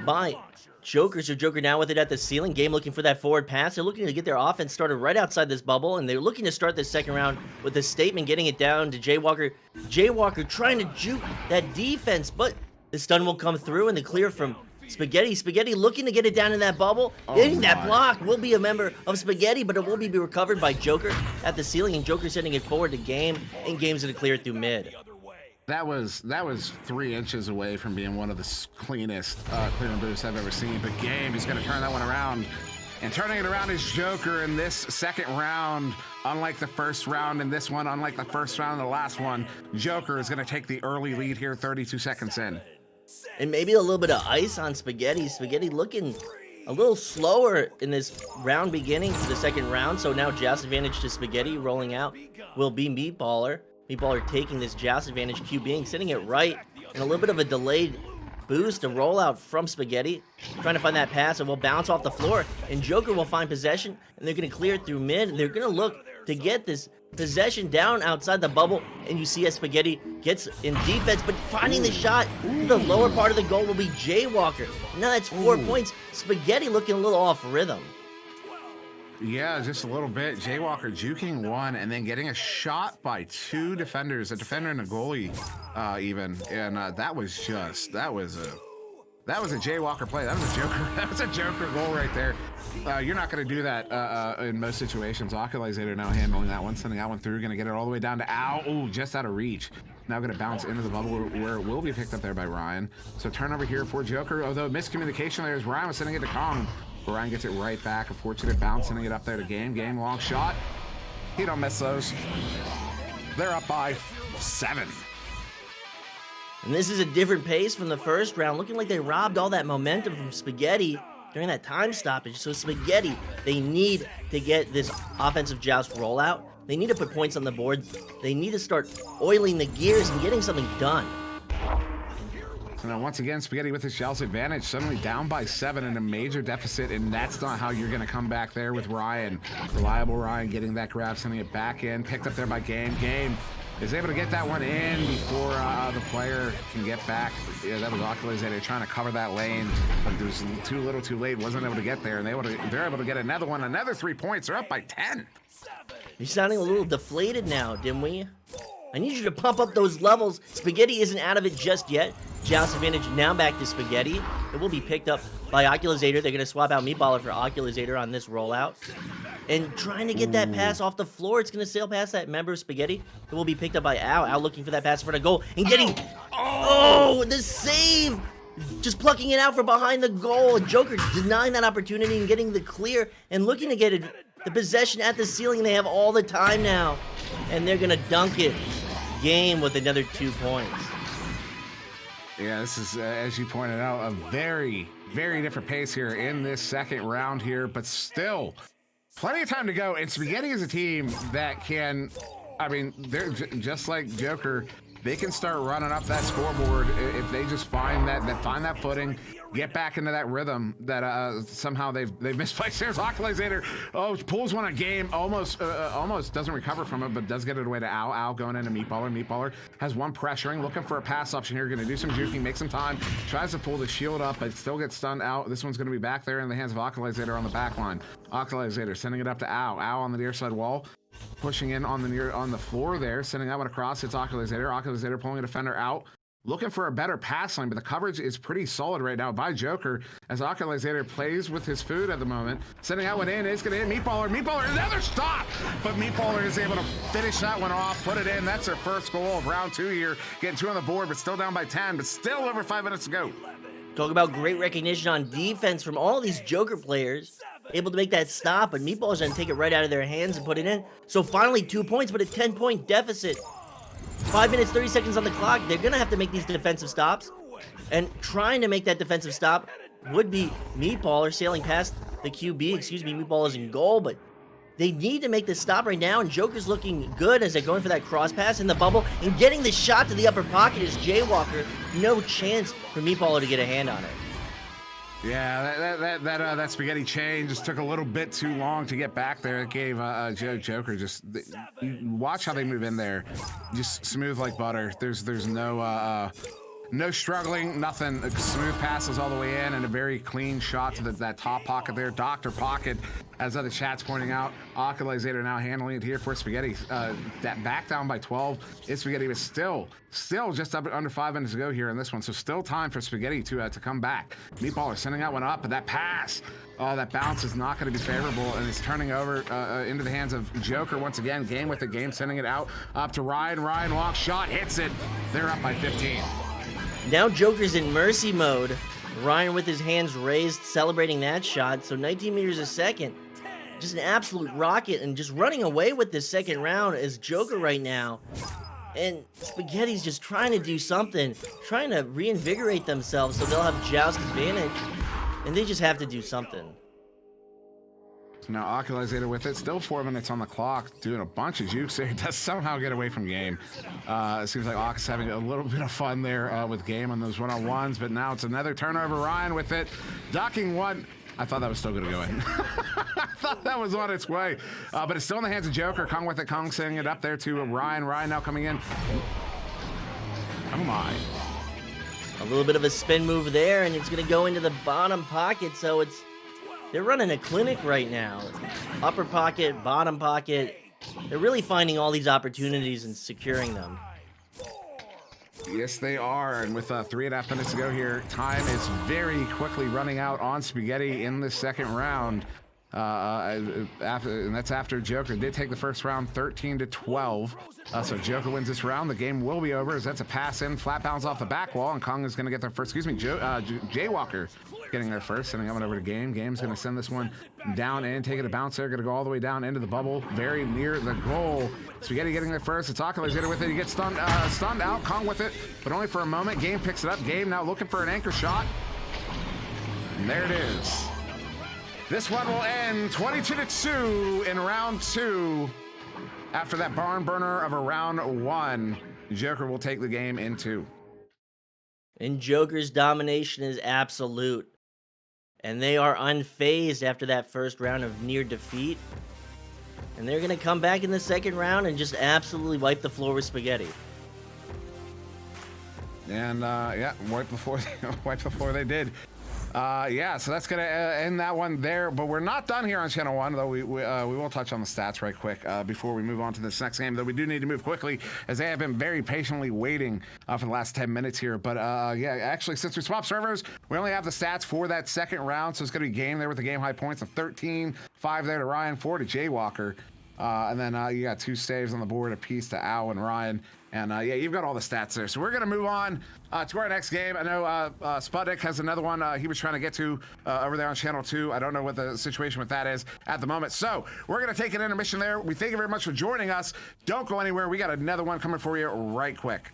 by Joker. So Joker now with it at the ceiling. Game looking for that forward pass. They're looking to get their offense started right outside this bubble. And they're looking to start this second round with a statement, getting it down to Jay Walker. Jay Walker trying to juke that defense, but the stun will come through and the clear from Spaghetti. Spaghetti looking to get it down in that bubble. Hitting that block will be a member of Spaghetti, but it will be recovered by Joker at the ceiling, and Joker sending it forward to Game, and Game's gonna clear it through mid. That was 3 inches away from being one of the cleanest clearing boosts I've ever seen. But Game is gonna turn that one around. And turning it around is Joker in this second round. Unlike the first round in this one, unlike the first round and the last one, Joker is going to take the early lead here 32 seconds in. And maybe a little bit of ice on Spaghetti. Spaghetti looking a little slower in this round beginning to the second round. So now joust advantage to Spaghetti. Rolling out will be Meatballer. Meatballer taking this joust advantage, QBing, sending it right. And a little bit of a delayed boost, a rollout from Spaghetti. Trying to find that pass, and will bounce off the floor. And Joker will find possession, and they're going to clear it through mid. And they're going to look to get this possession down outside the bubble. And you see as Spaghetti gets in defense, but finding the shot. The lower part of the goal will be Jay Walker. Now that's 4 points. Spaghetti looking a little off rhythm. Yeah, just a little bit. Jay Walker juking one and then getting a shot by 2 defenders, a defender and a goalie even. And that was a Jay Walker play. That was a Joker. That was a Joker goal right there. You're not going to do that in most situations. Occulizator now handling that one, sending that one through. Going to get it all the way down to Al. Ooh, just out of reach. Now going to bounce into the bubble where it will be picked up there by Ryan. So turnover here for Joker. Although miscommunication there as Ryan was sending it to Kong. Ryan gets it right back. A fortunate bounce, sending it up there to Game. Game, long shot. He don't miss those. They're up by 7. And this is a different pace from the first round. Looking like they robbed all that momentum from Spaghetti during that time stoppage. So Spaghetti, they need to get this offensive joust rollout They need to put points on the board. They need to start oiling the gears and getting something done. So now once again, Spaghetti with his shells advantage, suddenly down by 7 in a major deficit, and that's not how you're going to come back there with Ryan. Reliable Ryan getting that grab, sending it back in, picked up there by Game. Game is able to get that one in before the player can get back. Yeah, that was Oculazator trying to cover that lane, but it was too little too late, wasn't able to get there, and they're able to get another one, another 3 points. They're up by 10. You're sounding a little deflated now, Dimwi. I need you to pump up those levels. Spaghetti isn't out of it just yet. Joust advantage now back to Spaghetti. It will be picked up by Oculazator. They're going to swap out Meatballer for Oculazator on this rollout. And trying to get that pass off the floor. It's going to sail past that member of Spaghetti. It will be picked up by Al. Al looking for that pass for the goal. And getting... Oh, the save! Just plucking it out from behind the goal. Joker denying that opportunity and getting the clear. And looking to get it, the possession at the ceiling. They have all the time now. And they're going to dunk it. Game with another 2 points. Yeah, this is, as you pointed out, a very, very different pace here in this second round here, but still plenty of time to go. And Spaghetti is a team that can, I mean, they're just like Joker. They can start running up that scoreboard if they just find that footing, get back into that rhythm that somehow they've misplaced. There's Oculazator. Oh, pulls one a Game. Almost doesn't recover from it, but does get it away to Al. Al going into Meatballer. Meatballer has one pressuring, looking for a pass option here. Going to do some juking, make some time. Tries to pull the shield up, but still gets stunned out. This one's going to be back there in the hands of Oculazator on the back line. Oculazator sending it up to Al. Al on the near side wall. Pushing in on the floor there, sending that one across. It's Oculazator. Oculazator pulling a defender out, looking for a better pass line, but the coverage is pretty solid right now by Joker as Oculazator plays with his food at the moment. Sending that one in, it's going to hit Meatballer. Meatballer, another stop, but Meatballer is able to finish that one off, put it in. That's their first goal of round 2 here, getting 2 on the board, but still down by 10, but still over 5 minutes to go. Talk about great recognition on defense from all these Joker players. Able to make that stop, but Meatball's gonna take it right out of their hands and put it in. So finally 2 points, but a 10-point deficit. 5 minutes, 30 seconds on the clock. They're gonna have to make these defensive stops. And trying to make that defensive stop would be Meatballer sailing past the QB. Excuse me, Meatball is in goal, but they need to make this stop right now, and Joker's looking good as they're going for that cross pass in the bubble, and getting the shot to the upper pocket is Jaywalker. No chance for Meatballer to get a hand on it. Yeah, that Spaghetti chain just took a little bit too long to get back there. It gave Joker just watch how they move in there, just smooth like butter. There's no struggling, nothing. Smooth passes all the way in, and a very clean shot to that top pocket there. Doctor pocket, as the chat's pointing out. Oculazator now handling it here for Spaghetti. That back down by 12. It's Spaghetti, but still just under 5 minutes to go here in this one. So still time for Spaghetti to come back. Meatballer sending that one up, but that pass, that bounce is not going to be favorable, and it's turning over into the hands of Joker once again. Game with the game, sending it out up to Ryan. Ryan walks, shot, hits it. They're up by 15. Now Joker's in mercy mode. Ryan with his hands raised, celebrating that shot. So 19 meters a second. Just an absolute rocket, and just running away with this second round is Joker right now. And Spaghetti's just trying to do something, trying to reinvigorate themselves so they'll have joust advantage. And they just have to do something. Now Oculazator with it, still 4 minutes on the clock, doing a bunch of jukes there. Does somehow get away from Game. It seems like Ox having a little bit of fun there with Game on those one-on-ones, but now it's another turnover. Ryan with it, docking one. I thought that was still gonna go in. I thought that was on its way, but it's still in the hands of Joker. Kong with it, Kong sending it up there to Ryan. Ryan now coming in. Oh my. A little bit of a spin move there, and it's gonna go into the bottom pocket, so they're running a clinic right now. Upper pocket, bottom pocket. They're really finding all these opportunities and securing them. Yes, they are. And with 3.5 minutes to go here, time is very quickly running out on Spaghetti in the second round. And that's after Joker did take the first round 13-12. So Joker wins this round. The game will be over as that's a pass in, flat bounce off the back wall, and Kong is going to get their first. Excuse me, Jaywalker getting there first, sending that one over to Game. Game's going to send this one down and take it a bounce there. Going to go all the way down into the bubble, very near the goal. Spaghetti getting there first. It's Oculazator with it. He gets stunned out. Kong with it, but only for a moment. Game picks it up. Game now looking for an anchor shot. And there it is. This one will end 22-2 in round 2. After that barn burner of a round 1, Joker will take the game in 2. And Joker's domination is absolute. And they are unfazed after that first round of near defeat. And they're going to come back in the second round and just absolutely wipe the floor with Spaghetti. And yeah, wipe the floor they did. Yeah, so that's gonna end that one there. But we're not done here on Channel 1, though. We will touch on the stats right quick before we move on to this next game. Though we do need to move quickly, as they have been very patiently waiting for the last 10 minutes here. But yeah, actually, since we swapped servers, we only have the stats for that second round. So it's gonna be game there with the game high points of 13, 5 there to Ryan, 4 to Jaywalker. And then you got 2 saves on the board, a piece to Al and Ryan. And yeah, you've got all the stats there. So we're going to move on to our next game. I know Sputnik has another one he was trying to get to over there on Channel 2. I don't know what the situation with that is at the moment. So we're going to take an intermission there. We thank you very much for joining us. Don't go anywhere. We got another one coming for you right quick.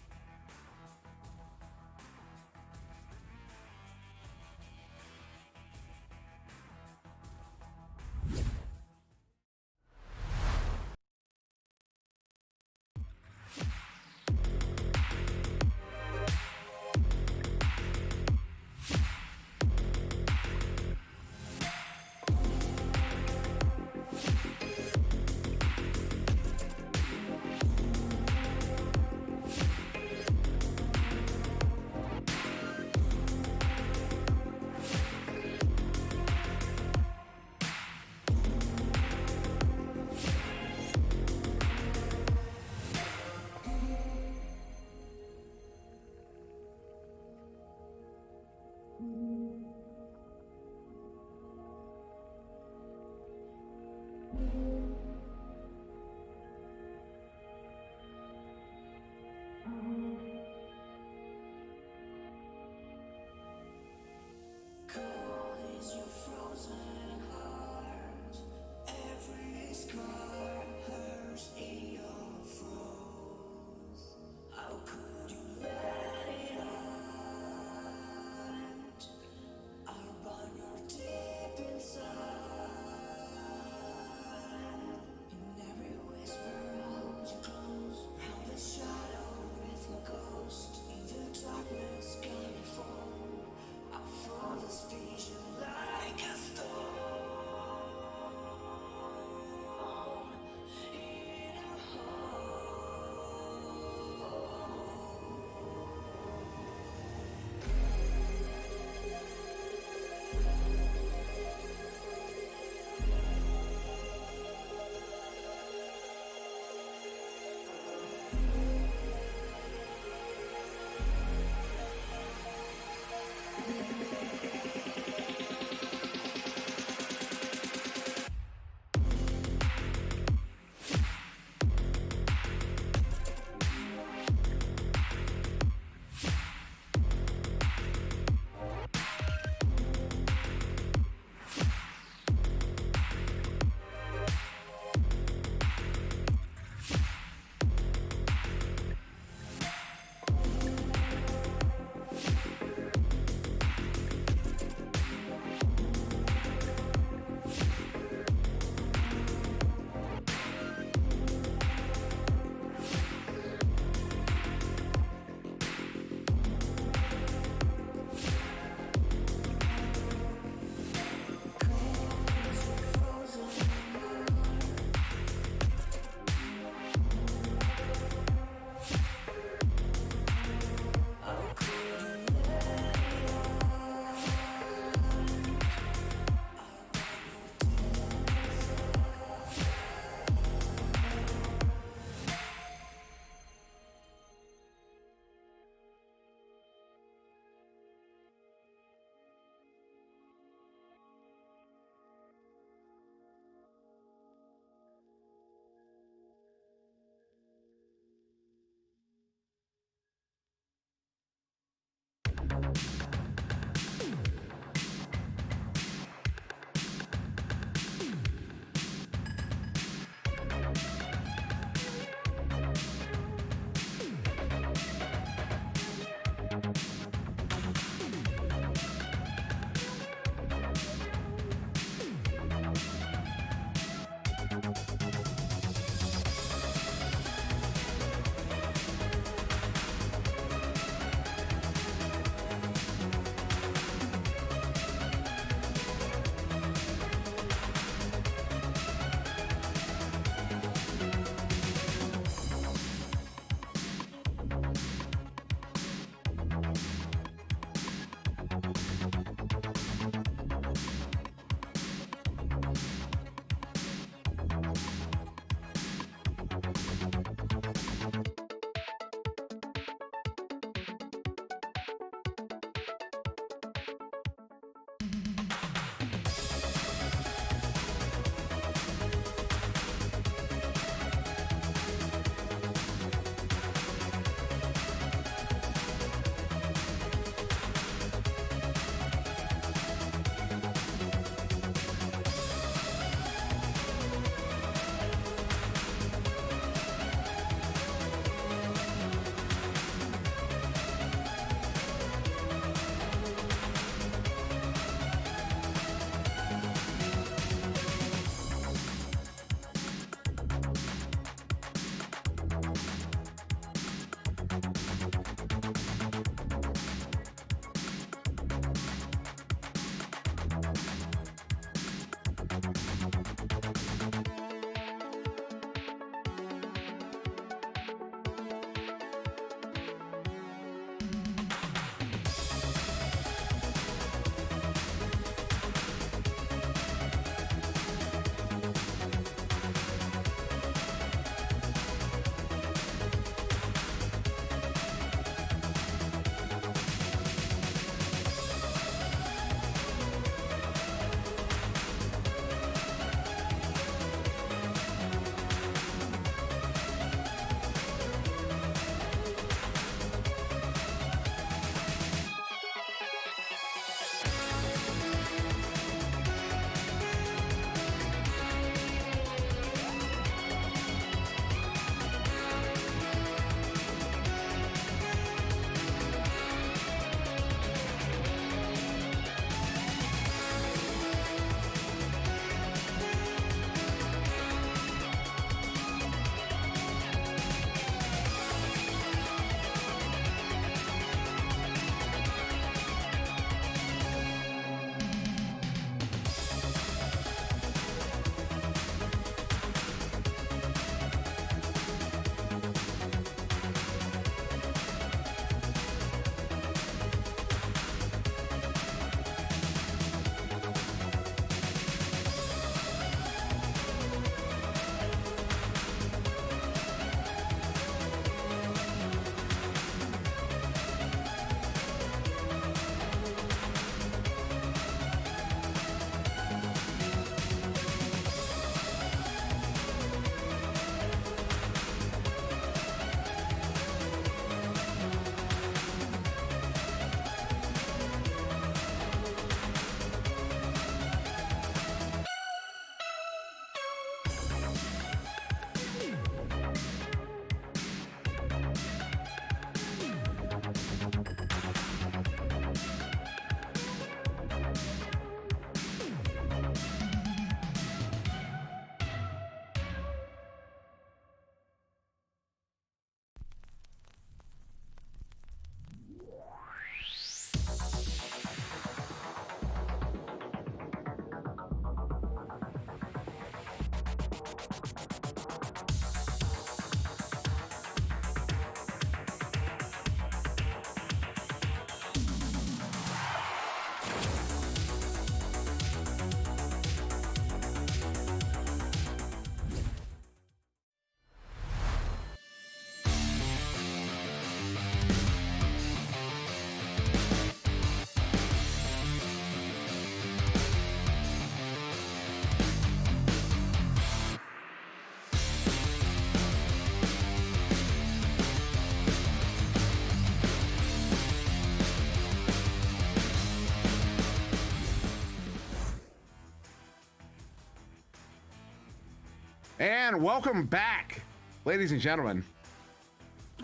And welcome back, ladies and gentlemen,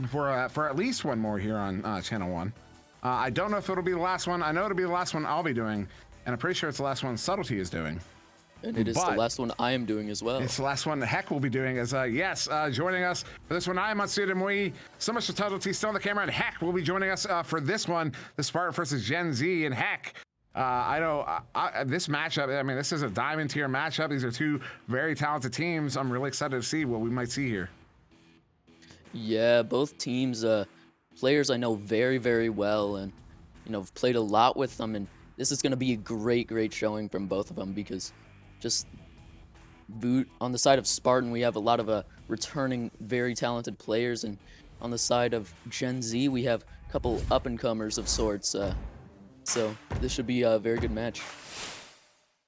for at least one more here on Channel 1. I don't know if it'll be the last one. I know it'll be the last one I'll be doing, and I'm pretty sure it's the last one Subtlety is doing. And it is the last one I am doing as well. It's the last one Heck will be doing as, joining us for this one. I am on SirDimwi. So much for Subtlety still on the camera, and Heck will be joining us for this one, the Spartan versus Gen Z. And Heck, I know this matchup, I mean, this is a diamond tier matchup. These are two very talented teams. I'm really excited to see what we might see here. Yeah, both teams, players I know very, very well, and, you know, I've played a lot with them, and this is going to be a great showing from both of them, because just on the side of Spartan, we have a lot of returning very talented players, and on the side of Gen Z, we have a couple up-and-comers of sorts. So this should be a very good match.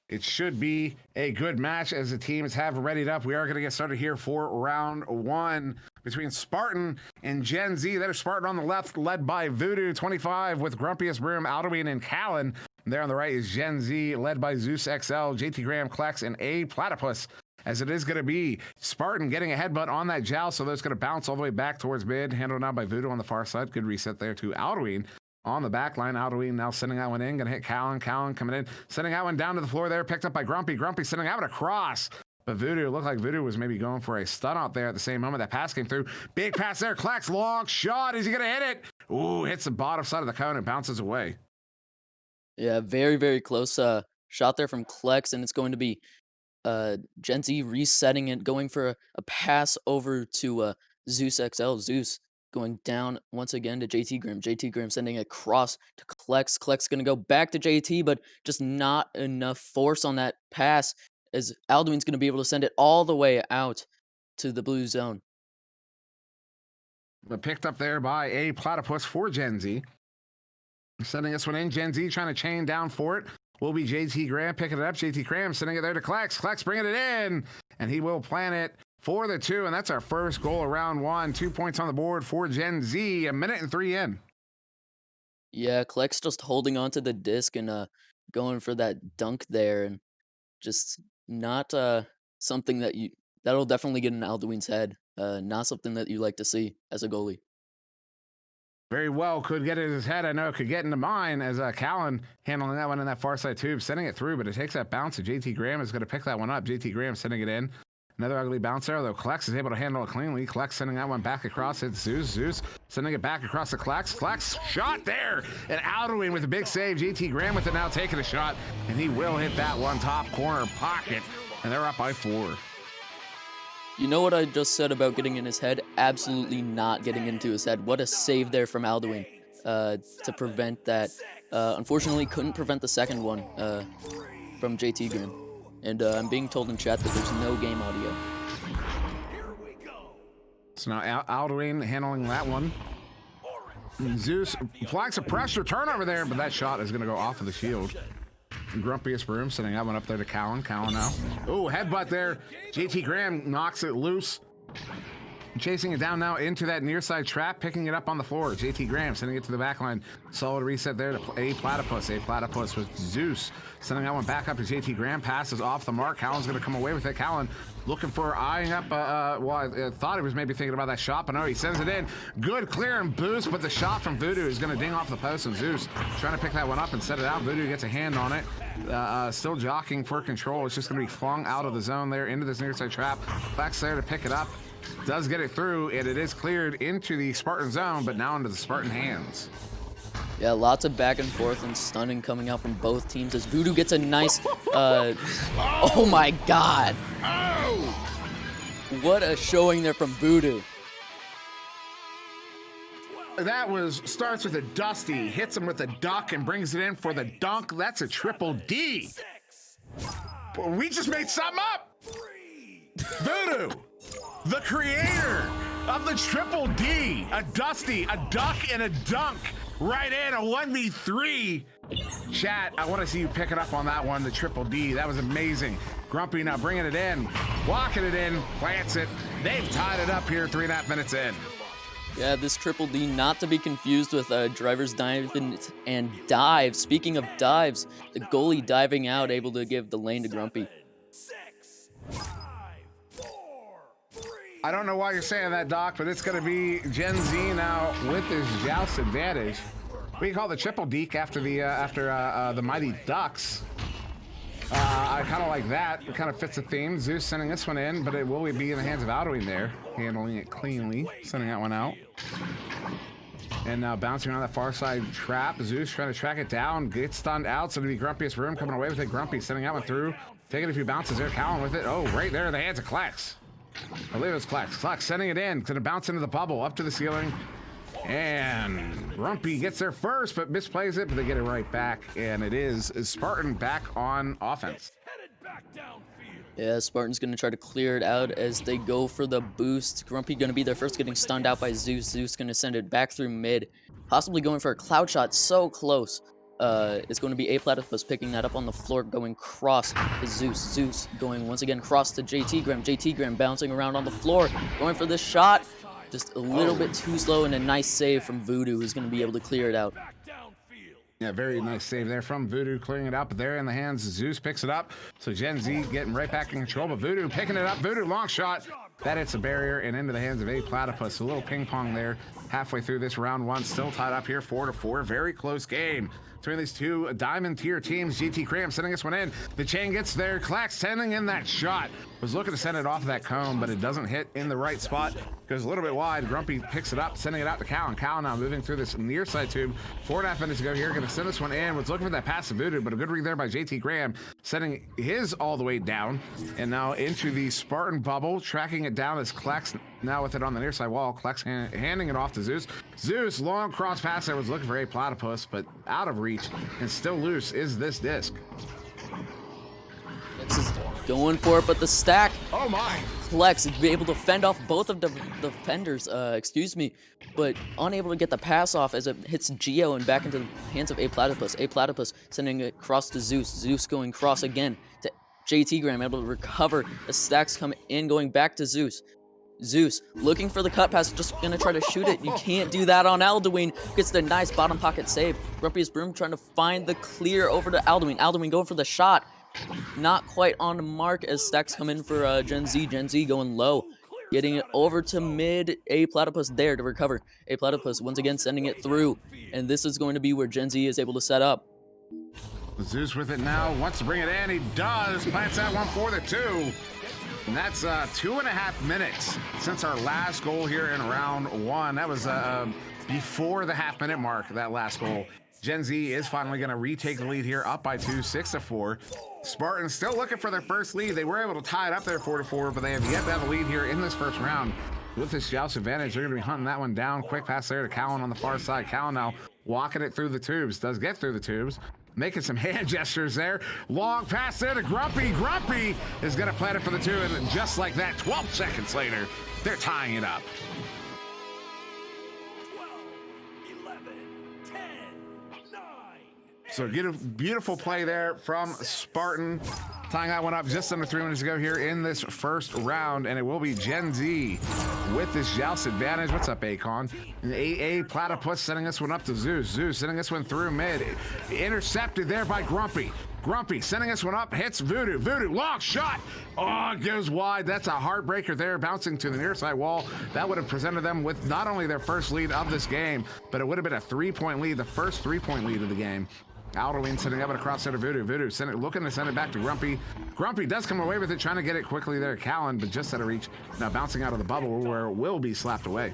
It should be a good match as the teams have readied up. We are going to get started here for round one between Spartan and Gen Z. That is Spartan on the left, led by Voodoo 25 with Grumpiest Broom, Aldoween, and Callan. There on the right is Gen Z, led by Zeus XL, JT Graham, Klex, and A Platypus. As it is going to be Spartan getting a headbutt on that joust, so that's going to bounce all the way back towards mid. Handled now by Voodoo on the far side. Good reset there to Aldoween. On the back line, Aldoween now sending that one in. Going to hit Callan. Callan coming in. Sending that one down to the floor there. Picked up by Grumpy. Grumpy sending that one across. But Voodoo, looked like Voodoo was maybe going for a stun out there at the same moment. That pass came through. Big pass there. Klex, long shot. Is he going to hit it? Ooh, hits the bottom side of the cone and bounces away. Yeah, very, very close shot there from Klex, and it's going to be Gen Z resetting it, going for a pass over to Zeus XL. Zeus going down once again to JT Grim. JT Grim sending it across to Klex. Klex going to go back to JT, but just not enough force on that pass as Aldoween's going to be able to send it all the way out to the blue zone. But picked up there by A Platypus for Gen Z. Sending this one in. Gen Z trying to chain down for it. Will be JT Graham picking it up. JT Graham sending it there to Klex. Klex bringing it in. And he will plant it for the 2. And that's our first goal of round 1. 2 points on the board for Gen Z. 1:03 in. Yeah, Klex just holding on to the disc and going for that dunk there. And just not something that'll definitely get in Aldoween's head. Not something that you like to see as a goalie. Very well could get in his head. I know it could get into mine as Callan handling that one in that far side tube, sending it through, but it takes that bounce. So JT Graham is going to pick that one up. JT Graham sending it in. Another ugly bounce there, though Klex is able to handle it cleanly. Klex sending that one back across. It's Zeus. Zeus sending it back across to Klex. Klex shot there. And Aldoween with a big save. JT Graham with it now taking a shot. And he will hit that one top corner pocket. And they're up by 4. You know what I just said about getting in his head? Absolutely not getting into his head. What a save there from Aldoween to prevent that. Unfortunately, couldn't prevent the second one from JT Graham. And I'm being told in chat that there's no game audio. So now Aldoween handling that one. Zeus applies a pressure turnover there, but that shot is going to go off of the shield. Grumpiest Broom sending that one up there to Callan. Callan now. Oh, headbutt there. JT Graham knocks it loose. Chasing it down now into that near side trap, picking it up on the floor. JT Graham sending it to the back line. Solid reset there to A Platypus. A Platypus with Zeus. Sending that one back up to JT Graham. Passes off the mark. Callan's going to come away with it. Callan looking for eyeing up. I thought he was maybe thinking about that shot, but no, he sends it in. Good clear and boost, but the shot from Voodoo is going to ding off the post, and Zeus trying to pick that one up and set it out. Voodoo gets a hand on it. Still jockeying for control. It's just going to be flung out of the zone there into this near side trap. Backs there to pick it up. Does get it through, and it is cleared into the Spartan zone, but now into the Spartan hands. Yeah, lots of back and forth and stunning coming out from both teams as Voodoo gets a nice, oh my god. What a showing there from Voodoo. That starts with a Dusty, hits him with a duck and brings it in for the dunk. That's a triple D. We just made something up. Voodoo, the creator of the triple D, a Dusty, a duck, and a dunk. Right in, a 1v3. Chat, I want to see you pick it up on that one, the triple D. That was amazing. Grumpy now bringing it in, walking it in, plants it. They've tied it up here 3.5 minutes in. Yeah, this triple D not to be confused with driver's dive and dive. Speaking of dives, the goalie diving out, able to give the lane to Grumpy. I don't know why you're saying that, Doc, but it's going to be Gen Z now with his joust advantage. We call the triple deke after the Mighty Ducks. I kind of like that. It kind of fits the theme. Zeus sending this one in, but it will be in the hands of Aldoween there, handling it cleanly, sending that one out. And now bouncing on that far side trap. Zeus trying to track it down, gets stunned out, so it'll be Grumpiest Room coming away with it. Grumpy sending that one through, taking a few bounces there. Callan with it. Oh, right there in the hands of Klex. I believe it's Klex. Klex sending it in. Gonna bounce into the bubble, up to the ceiling. And Grumpy gets there first, but misplays it, but they get it right back. And it is Spartan back on offense. Yeah, Spartan's going to try to clear it out as they go for the boost. Grumpy going to be there first, getting stunned out by Zeus. Zeus going to send it back through mid, possibly going for a cloud shot so close It's going to be A Platypus picking that up on the floor, going cross to Zeus. Zeus going once again cross to JT Graham. JT Graham bouncing around on the floor, going for this shot. Just a little bit too slow, and a nice save from Voodoo, who's going to be able to clear it out. Yeah, very nice save there from Voodoo, clearing it up. But there in the hands, Zeus picks it up. So Gen Z getting right back in control, but Voodoo picking it up. Voodoo, long shot. That hits a barrier and into the hands of A Platypus. A little ping pong there halfway through this round one. Still tied up here 4-4. Very close game between these two diamond tier teams. GT Cram sending this one in. The chain gets there. Clax sending in that shot. Was looking to send it off that cone, but it doesn't hit in the right spot. Goes a little bit wide. Grumpy picks it up, sending it out to Cal. Cal now moving through this near side tube. 4.5 minutes to go here. Going to send this one in. Was looking for that pass to Voodoo, but a good read there by JT Graham, sending his all the way down. And now into the Spartan bubble, tracking it down as Klex now with it on the near side wall. Klex handing it off to Zeus. Zeus, long cross pass there, was looking for A Platypus, but out of reach and still loose is this disc. This is going for it, but the stack. Oh my! Plex is able to fend off both of the defenders, but unable to get the pass off as it hits Geo and back into the hands of A Platypus. A Platypus sending it cross to Zeus. Zeus going cross again to JT Graham, able to recover. The stacks come in, going back to Zeus. Zeus looking for the cut pass, just gonna try to shoot it. You can't do that on Alduin. Gets the nice bottom pocket save. Grumpiest Broom trying to find the clear over to Alduin. Alduin going for the shot. Not quite on the mark as stacks come in for Gen Z. Gen Z going low. Getting it over to mid. A Platypus there to recover. A Platypus once again sending it through. And this is going to be where Gen Z is able to set up. Zeus with it now. Wants to bring it in. He does. Plants that one for the two. And that's 2.5 minutes since our last goal here in round one. That was before the half-minute mark, that last goal. Gen Z is finally going to retake the lead here, up by 2, 6-4. Spartans still looking for their first lead. They were able to tie it up there 4-4, but they have yet to have a lead here in this first round. With this joust advantage, they're going to be hunting that one down. Quick pass there to Callan on the far side. Callan now walking it through the tubes. Does get through the tubes. Making some hand gestures there. Long pass there to Grumpy. Grumpy is going to plant it for the two, and just like that, 12 seconds later, they're tying it up. 12, 11, 10, 9. So beautiful play there from Spartan. Tying that one up just under 3 minutes to go here in this first round, and it will be Gen Z with this joust advantage. What's up, Akon? And A Platypus sending this one up to Zeus. Zeus sending this one through mid. Intercepted there by Grumpy. Grumpy sending this one up, hits Voodoo. Voodoo, long shot. Oh, it goes wide. That's a heartbreaker there, bouncing to the near side wall. That would have presented them with not only their first lead of this game, but it would have been a 3-point lead, the first 3-point lead of the game. Alderwin sending up and across there to Voodoo. Voodoo looking to send it back to Grumpy. Grumpy does come away with it, trying to get it quickly there. Callan, but just out of reach. Now bouncing out of the bubble where it will be slapped away.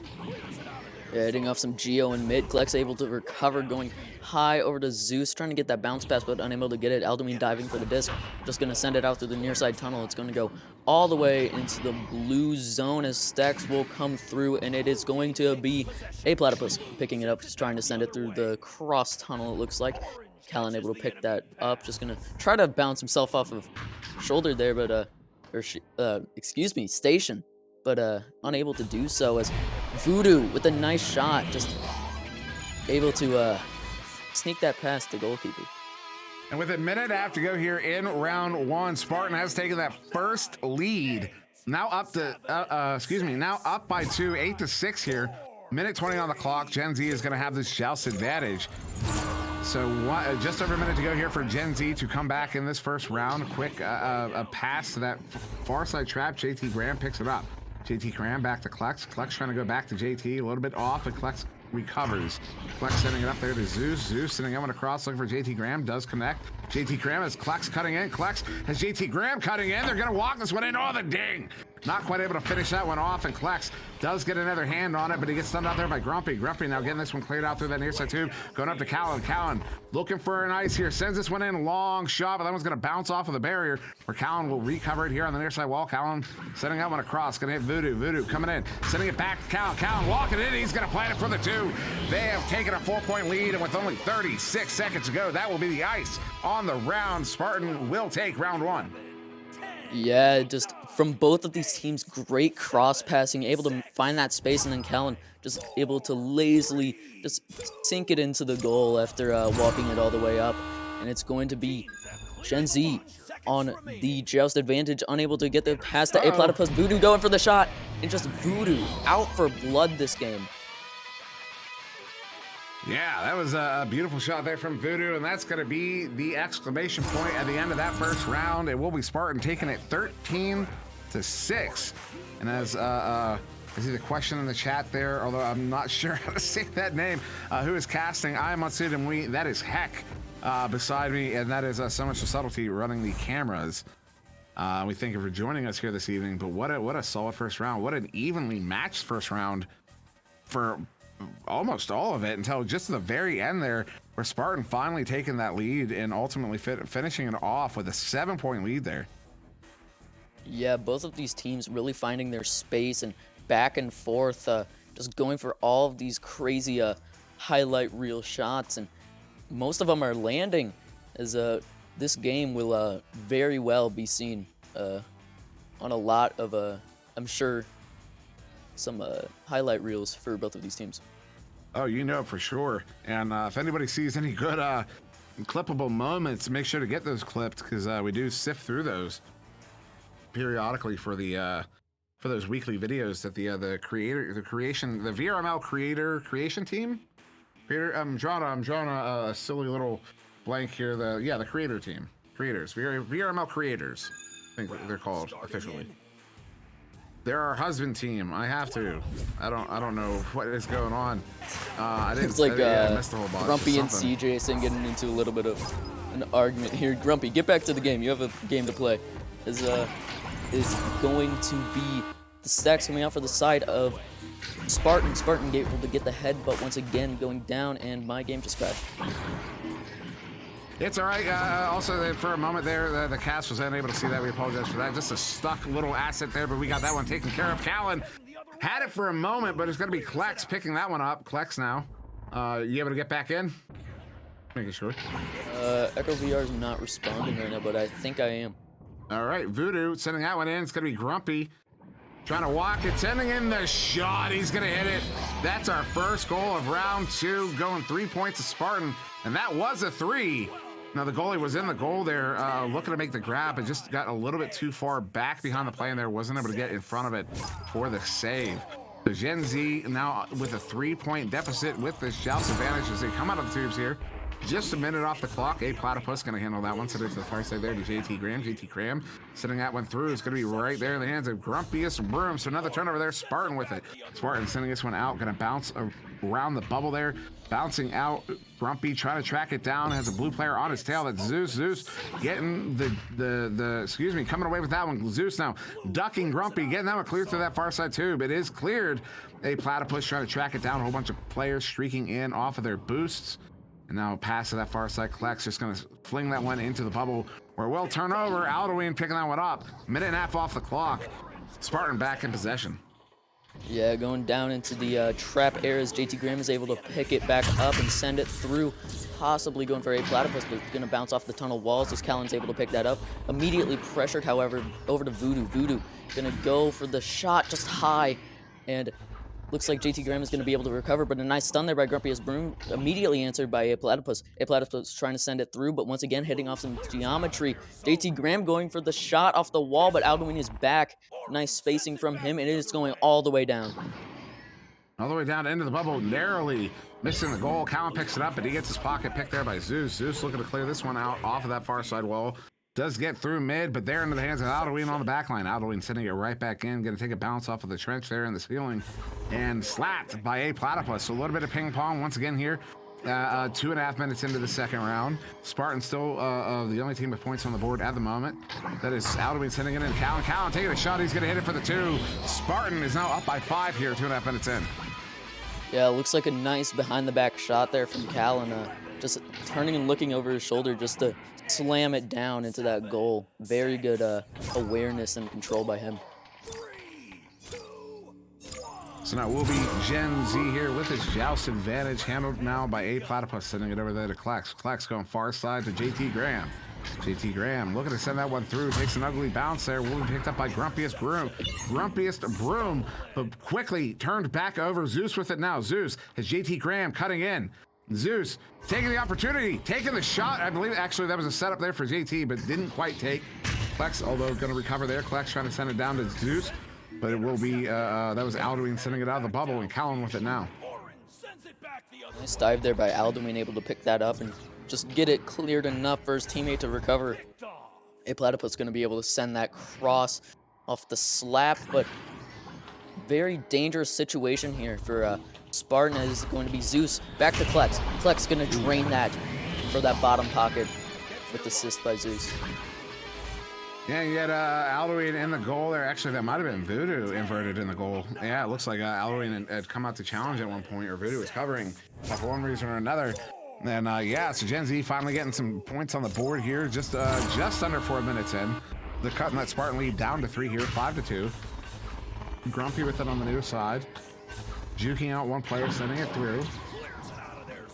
Yeah, hitting off some Geo in mid. Klex able to recover, going high over to Zeus, trying to get that bounce pass, but unable to get it. Alduin diving for the disc. Just going to send it out through the near side tunnel. It's going to go all the way into the blue zone as stacks will come through, and it is going to be A Platypus picking it up, just trying to send it through the cross tunnel, it looks like. Callan able to pick that up, just gonna try to bounce himself off of shoulder there, but Station, but unable to do so as Voodoo with a nice shot, just able to sneak that past the goalkeeper. And with a minute to have to go here in round one, Spartan has taken that first lead. Now up to now up by 2, 8-6 here. Minute 20 on the clock. Gen Z is gonna have this joust advantage. So just over a minute to go here for Gen Z to come back in this first round. Quick a pass to that far side trap. JT Graham picks it up. JT Graham back to Klex. Klex trying to go back to JT. A little bit off, but Klex recovers. Klex sending it up there to Zeus. Zeus sending it across, looking for JT Graham. Does connect. JT Graham has Klex cutting in. Klex has JT Graham cutting in. They're going to walk this one in. Oh, the ding. Not quite able to finish that one off, and Klex does get another hand on it, but he gets stunned out there by Grumpy. Grumpy now getting this one cleared out through that near side tube. Going up to Callan. Callan looking for an ice here. Sends this one in. Long shot, but that one's going to bounce off of the barrier, where Callan will recover it here on the near side wall. Callan sending that one across. Going to hit Voodoo. Voodoo coming in. Sending it back to Callan. Callan walking in. He's going to plant it for the two. They have taken a 4-point lead, and with only 36 seconds to go, that will be the ice on the round. Spartan will take round one. Yeah, just from both of these teams, great cross passing, able to find that space, and then Callan just able to lazily just sink it into the goal after walking it all the way up. And it's going to be Gen Z on the Joust advantage, unable to get the pass to A Platypus. Voodoo going for the shot, and just Voodoo out for blood this game. Yeah, that was a beautiful shot there from Voodoo, and that's going to be the exclamation point at the end of that first round. It will be Spartan taking it 13-6. And as I see the question in the chat there, although I'm not sure how to say that name, who is casting? I am on SirDimwi. That is Heck beside me, and that is So Much for Subtlety running the cameras. We thank you for joining us here this evening, but what a solid first round. What an evenly matched first round for almost all of it until just the very end there, where Spartan finally taking that lead and ultimately finishing it off with a 7-point lead there. Yeah, both of these teams really finding their space and back and forth, just going for all of these crazy highlight reel shots, and most of them are landing, as this game will very well be seen on a lot of, I'm sure, some highlight reels for both of these teams. Oh, you know for sure. And if anybody sees any good clippable moments, make sure to get those clipped, because we do sift through those periodically for the for those weekly videos that the VRML creation team. I'm drawing a silly little blank here. The creator team, VRML creators, I think they're called officially. They're our husband team. I have to. I don't know what is going on. I didn't. It's like I missed the whole box. Grumpy and CJ getting into a little bit of an argument here. Grumpy, get back to the game. You have a game to play. Is going to be the stacks coming out for the side of Spartan. Spartan able to get the head, but once again going down, and my game just crashed. It's all right. Also, for a moment there, the cast was unable to see that. We apologize for that. Just a stuck little asset there, but we got that one taken care of. Callan had it for a moment, but it's going to be Klex picking that one up. Klex now. You able to get back in? Making sure. Echo VR is not responding right now, but I think I am. All right, Voodoo sending that one in. It's going to be Grumpy. Trying to walk it, sending in the shot. He's going to hit it. That's our first goal of round 2, going 3 points to Spartan, and that was a 3. Now, the goalie was in the goal there, looking to make the grab, but just got a little bit too far back behind the play, and there wasn't able to get in front of it for the save. So Gen Z now with a 3-point deficit with this Joust advantage as they come out of the tubes here. Just a minute off the clock. A Platypus going to handle that one. Send it to the far side there to JT Graham. JT Graham sending that one through. It's going to be right there in the hands of Grumpiest Broom. So another turnover there. Spartan with it. Spartan sending this one out. Going to bounce around the bubble there. Bouncing out. Grumpy trying to track it down. Has a blue player on his tail. That's Zeus. Zeus getting coming away with that one. Zeus now ducking Grumpy. Getting that one cleared through that far side tube. It is cleared. A Platypus trying to track it down. A whole bunch of players streaking in off of their boosts. And now pass to that far side. Klex just going to fling that one into the bubble. Where we'll turn over. Alduin picking that one up. Minute and a half off the clock. Spartan back in possession. Yeah, going down into the trap areas. JT Graham is able to pick it back up and send it through. Possibly going for a Platypus, but going to bounce off the tunnel walls as Callan's able to pick that up. Immediately pressured, however, over to Voodoo. Voodoo going to go for the shot just high. And looks like JT Graham is going to be able to recover, but a nice stun there by Grumpiest Broom, immediately answered by A Platypus. A Platypus trying to send it through, but once again hitting off some geometry. JT Graham going for the shot off the wall, but Alduin is back. Nice spacing from him, and it is going all the way down. All the way down into the bubble, narrowly missing the goal. Callan picks it up, but he gets his pocket picked there by Zeus. Zeus looking to clear this one out off of that far side wall. Does get through mid, but they're into the hands of Alduin on the back line. Alduin sending it right back in, going to take a bounce off of the trench there in the ceiling, and slapped by A Platypus. So a little bit of ping pong once again here. 2.5 minutes into the second round. Spartan still the only team with points on the board at the moment. That is Alduin sending it in. Callan taking a shot. He's going to hit it for the 2. Spartan is now up by 5 here, 2.5 minutes in. Yeah, looks like a nice behind-the-back shot there from Callan. Just turning and looking over his shoulder just to slam it down into that goal. Very good awareness and control by him. So now we'll be Gen Z here with his joust advantage, handled now by A Platypus, sending it over there to Klex. Klex going far side to JT Graham. JT Graham looking to send that one through, takes an ugly bounce there, will be picked up by Grumpiest Broom, but quickly turned back over. Zeus with it now. Zeus has JT Graham cutting in. Zeus taking the opportunity, taking the shot. I believe actually that was a setup there for JT, but didn't quite take. Klex, although going to recover there. Klex trying to send it down to Zeus. But it will be, that was Alduin sending it out of the bubble, and Callan with it now. Nice dive there by Alduin, able to pick that up and just get it cleared enough for his teammate to recover. A Platypus going to be able to send that cross off the slap, but very dangerous situation here for Spartan. Is going to be Zeus. Back to Klex. Klex going to drain that for that bottom pocket with assist by Zeus. Yeah, you had Alduin in the goal there. Actually, that might have been Voodoo inverted in the goal. Yeah, it looks like Alduin had come out to challenge at one point, or Voodoo was covering for one reason or another. And yeah, so Gen Z finally getting some points on the board here, just under 4 minutes in. They're cutting that Spartan lead down to 3 here, 5-2. Grumpy with it on the near side. Juking out one player, sending it through.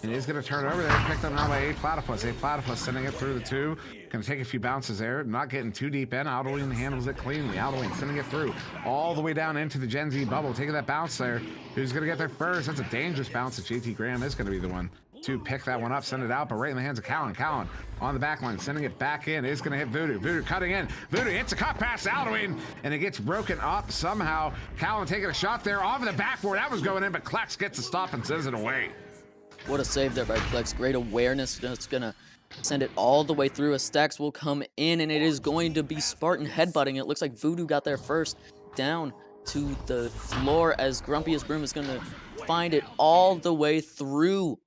And he's going to turn over there, picked up now by A Platypus. A Platypus sending it through the 2. Going to take a few bounces there, not getting too deep in. Alduin handles it cleanly. Alduin sending it through all the way down into the Gen Z bubble, taking that bounce there. Who's going to get there first? That's a dangerous bounce. That JT Graham is going to be the one to pick that one up, send it out, but right in the hands of Callan. Callan on the back line, sending it back in. Is going to hit Voodoo. Voodoo cutting in. Voodoo hits a cut past Alduin, and it gets broken up somehow. Callan taking a shot there off of the backboard. That was going in, but Klex gets a stop and sends it away. What a save there by Klex. Great awareness. Just going to send it all the way through. A stacks will come in, and it is going to be Spartan headbutting. It looks like Voodoo got there first, down to the floor, as Grumpiest Broom is going to find it all the way through.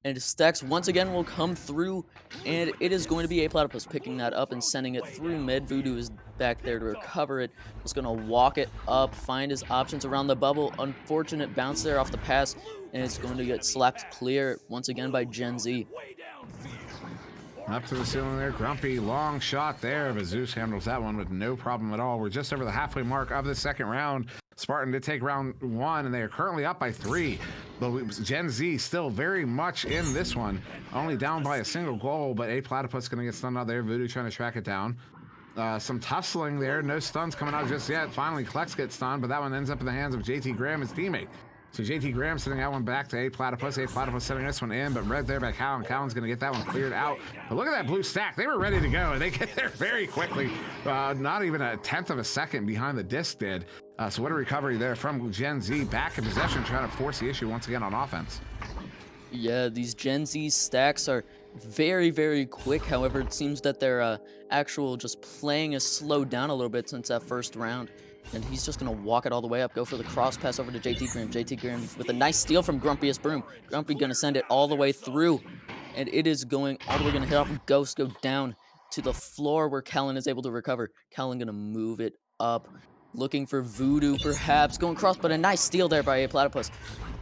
And Stacks once again will come through, and it is going to be A Platypus picking that up and sending it through mid. Voodoo is back there to recover it. Just going to walk it up, find his options around the bubble. Unfortunate bounce there off the pass, and it's going to get slapped clear once again by Gen Z. Up to the ceiling there, Grumpy, long shot there, but Zeus handles that one with no problem at all. We're just over the halfway mark of the second round. Spartan did take round 1, and they are currently up by 3. But Gen Z still very much in this one, only down by a single goal, but A Platypus going to get stunned out there. Voodoo trying to track it down. Some tussling there, no stuns coming out just yet. Finally, Klex gets stunned, but that one ends up in the hands of JT Graham, his teammate. So JT Graham sending that one back to A Platypus. A Platypus sending this one in, but right there by Callan. Callan's going to get that one cleared out. But look at that blue stack. They were ready to go, and they get there very quickly. Not even a tenth of a second behind the disc did. So what a recovery there from Gen Z. Back in possession, trying to force the issue once again on offense. Yeah, these Gen Z stacks are very, very quick. However, it seems that their actual just playing has slowed down a little bit since that first round. And he's just going to walk it all the way up, go for the cross pass over to JT Graham. JT Graham with a nice steal from Grumpiest Broom. Grumpy going to send it all the way through. And it is going all the way, going to hit off Ghost, go down to the floor where Callan is able to recover. Callan going to move it up. Looking for Voodoo perhaps. Going cross, but a nice steal there by A Platypus.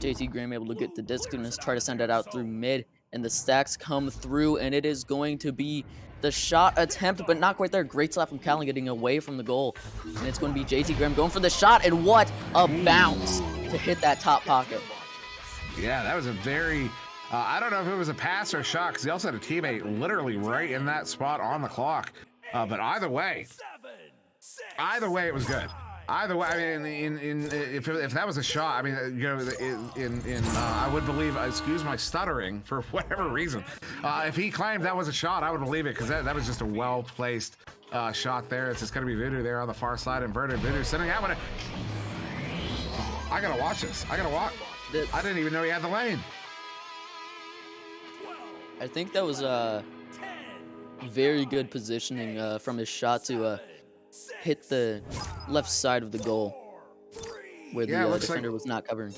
JT Graham able to get the disc and try to send it out through mid. And the stacks come through, and it is going to be the shot attempt, but not quite there. Great slap from Callan getting away from the goal. And it's going to be JT Graham going for the shot, and what a bounce to hit that top pocket. Yeah, that was a very, I don't know if it was a pass or a shot, because he also had a teammate literally right in that spot on the clock. But either way, it was good. Either way, I mean, if that was a shot, I mean, you know, I would believe. Excuse my stuttering for whatever reason. If he claimed that was a shot, I would believe it, because that was just a well placed shot there. It's just gonna be Voodoo there on the far side, inverted. Voodoo sending out. I gotta watch this. I gotta watch. I didn't even know he had the lane. I think that was very good positioning from his shot to hit the left side of the goal where the defender was not covering.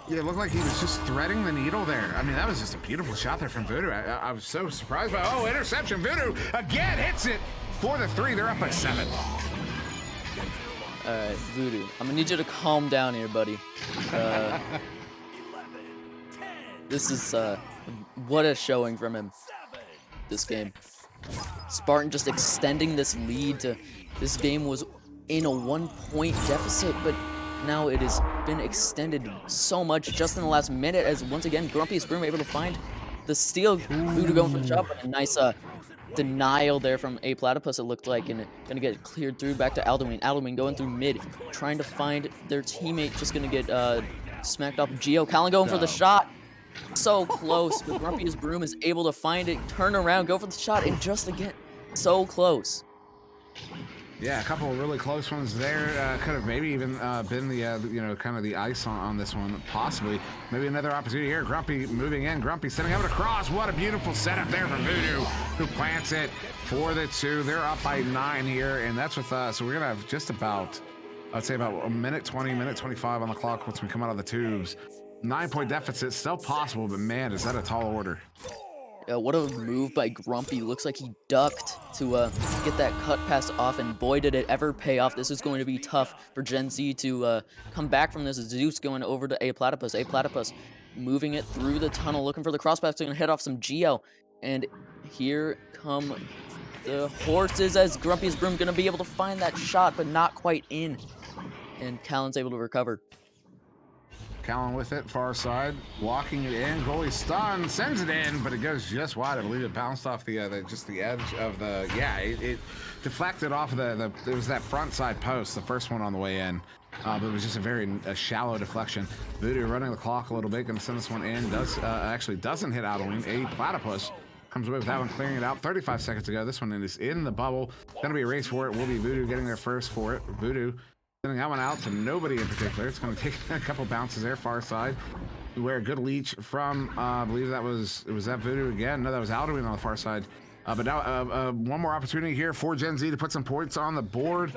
Yeah, it looked like he was just threading the needle there. I mean, that was just a beautiful shot there from Voodoo. I was so surprised by, interception. Voodoo again hits it for the 3. They're up by 7. All right, Voodoo, I'm gonna need you to calm down here, buddy. This is what a showing from him this game. Spartan just extending this lead to, this game was in a 1-point deficit, but now it is been extended so much just in the last minute, as once again, Grumpiest Broom able to find the steal. Voodoo going for the shot, but a nice denial there from A Platypus, it looked like, and gonna get cleared through back to Alduin. Alduin going through mid, trying to find their teammate, just gonna get smacked off. Geo Callan going for the shot. So close, but Grumpiest Broom is able to find it, turn around, go for the shot, and just again, so close. Yeah, a couple of really close ones there. Could have maybe even been the, you know, kind of the ice on this one, possibly. Maybe another opportunity here. Grumpy moving in. Grumpy sending out across. What a beautiful setup there from Voodoo, who plants it for the 2. They're up by 9 here, and that's with us. So we're going to have just about, I'd say about a minute 20, minute 25 on the clock once we come out of the tubes. 9-point deficit, still possible, but man, is that a tall order. What a move by Grumpy. Looks like he ducked to get that cut pass off, and boy, did it ever pay off. This is going to be tough for Gen Z to come back from this. Zeus going over to A Platypus. A Platypus moving it through the tunnel, looking for the crosspass, going to hit off some Geo. And here come the horses, as Grumpiest Broom going to be able to find that shot, but not quite in. And Callan's able to recover. Callan with it, far side, walking it in. Goalie stun, sends it in, but it goes just wide. I believe it bounced off the just the edge of the, yeah, it deflected off of it was that front side post, the first one on the way in. But it was just a very shallow deflection. Voodoo running the clock a little bit, gonna send this one in. Actually doesn't hit Outwing. A Platypus comes away with that one, clearing it out 35 seconds to go. This one is in the bubble. Gonna be a race for it. Will be Voodoo getting there first for it. Voodoo sending that one out to nobody in particular. It's going to take a couple bounces there, far side. Where a good leech from, I believe was that Voodoo again? No, that was Alduin on the far side. But now one more opportunity here for Gen Z to put some points on the board.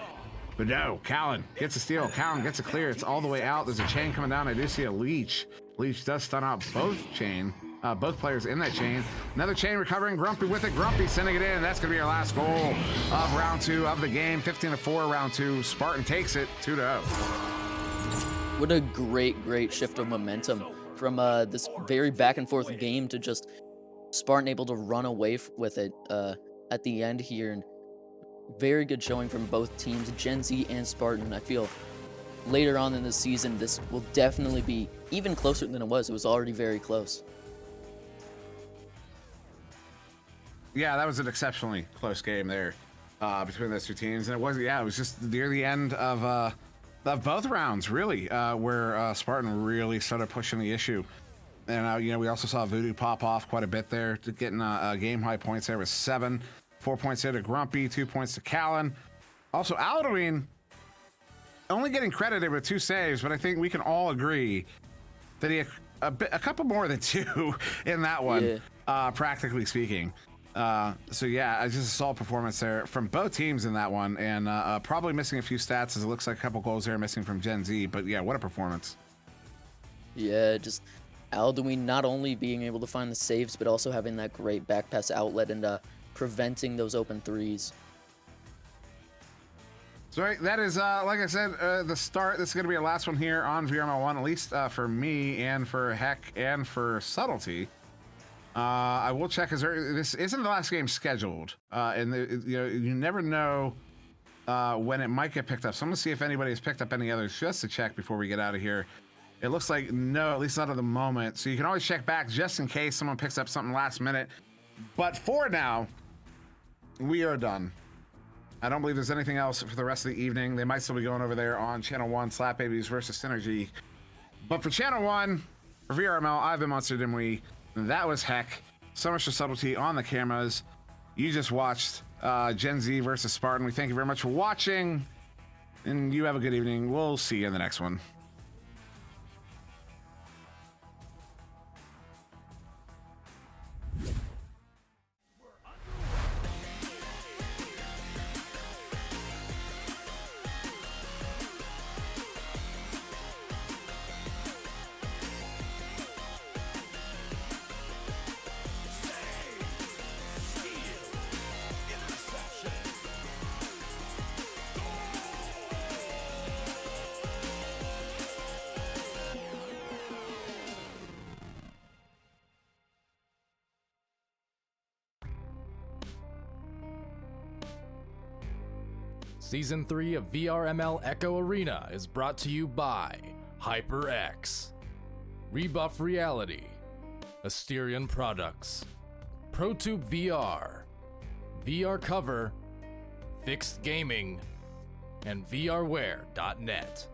But no, Callan gets a steal. Callan gets a clear. It's all the way out. There's a chain coming down. I do see a leech. Leech does stun out both players in that chain. Another chain recovering. Grumpy with it. Grumpy sending it in. That's going to be our last goal of round 2 of the game. 15-4 round 2. Spartan takes it 2-0. What a great shift of momentum from this very back and forth game to just Spartan able to run away with it at the end here. And very good showing from both teams, Gen Z and Spartan. I feel later on in the season, this will definitely be even closer than it was. It was already very close. Yeah, that was an exceptionally close game there between those two teams, and it was just near the end of both rounds, really, where Spartan really started pushing the issue. And we also saw Voodoo pop off quite a bit there, getting game high points there with 7, 4 points there to Grumpy, 2 points to Callan. Also, Alduin only getting credited with 2 saves, but I think we can all agree that he had a couple more than 2 in that one, practically speaking. So yeah, just a solid performance there from both teams in that one, and probably missing a few stats, as it looks like a couple goals there missing from Gen Z, but yeah, what a performance. Yeah, just Alduin not only being able to find the saves, but also having that great back pass outlet and preventing those open threes. So right, that is, like I said, the start. This is going to be our last one here on VRML 1, at least for me and for Heck and for Subtlety. I will check, this isn't the last game scheduled, and you never know when it might get picked up. So I'm going to see if anybody has picked up any others just to check before we get out of here. It looks like no, at least not at the moment. So you can always check back just in case someone picks up something last minute. But for now, we are done. I don't believe there's anything else for the rest of the evening. They might still be going over there on Channel 1, Slap Babies versus Synergy. But for Channel 1, for VRML, I've been SirDimwi. That was Heck. So much for Subtlety on the cameras. You just watched Gen Z versus Spartan. We thank you very much for watching, and you have a good evening. We'll see you in the next one. Season 3 of VRML Echo Arena is brought to you by HyperX, Rebuff Reality, Asterion Products, ProTube VR, VR Cover, Fixed Gaming, and VRware.net.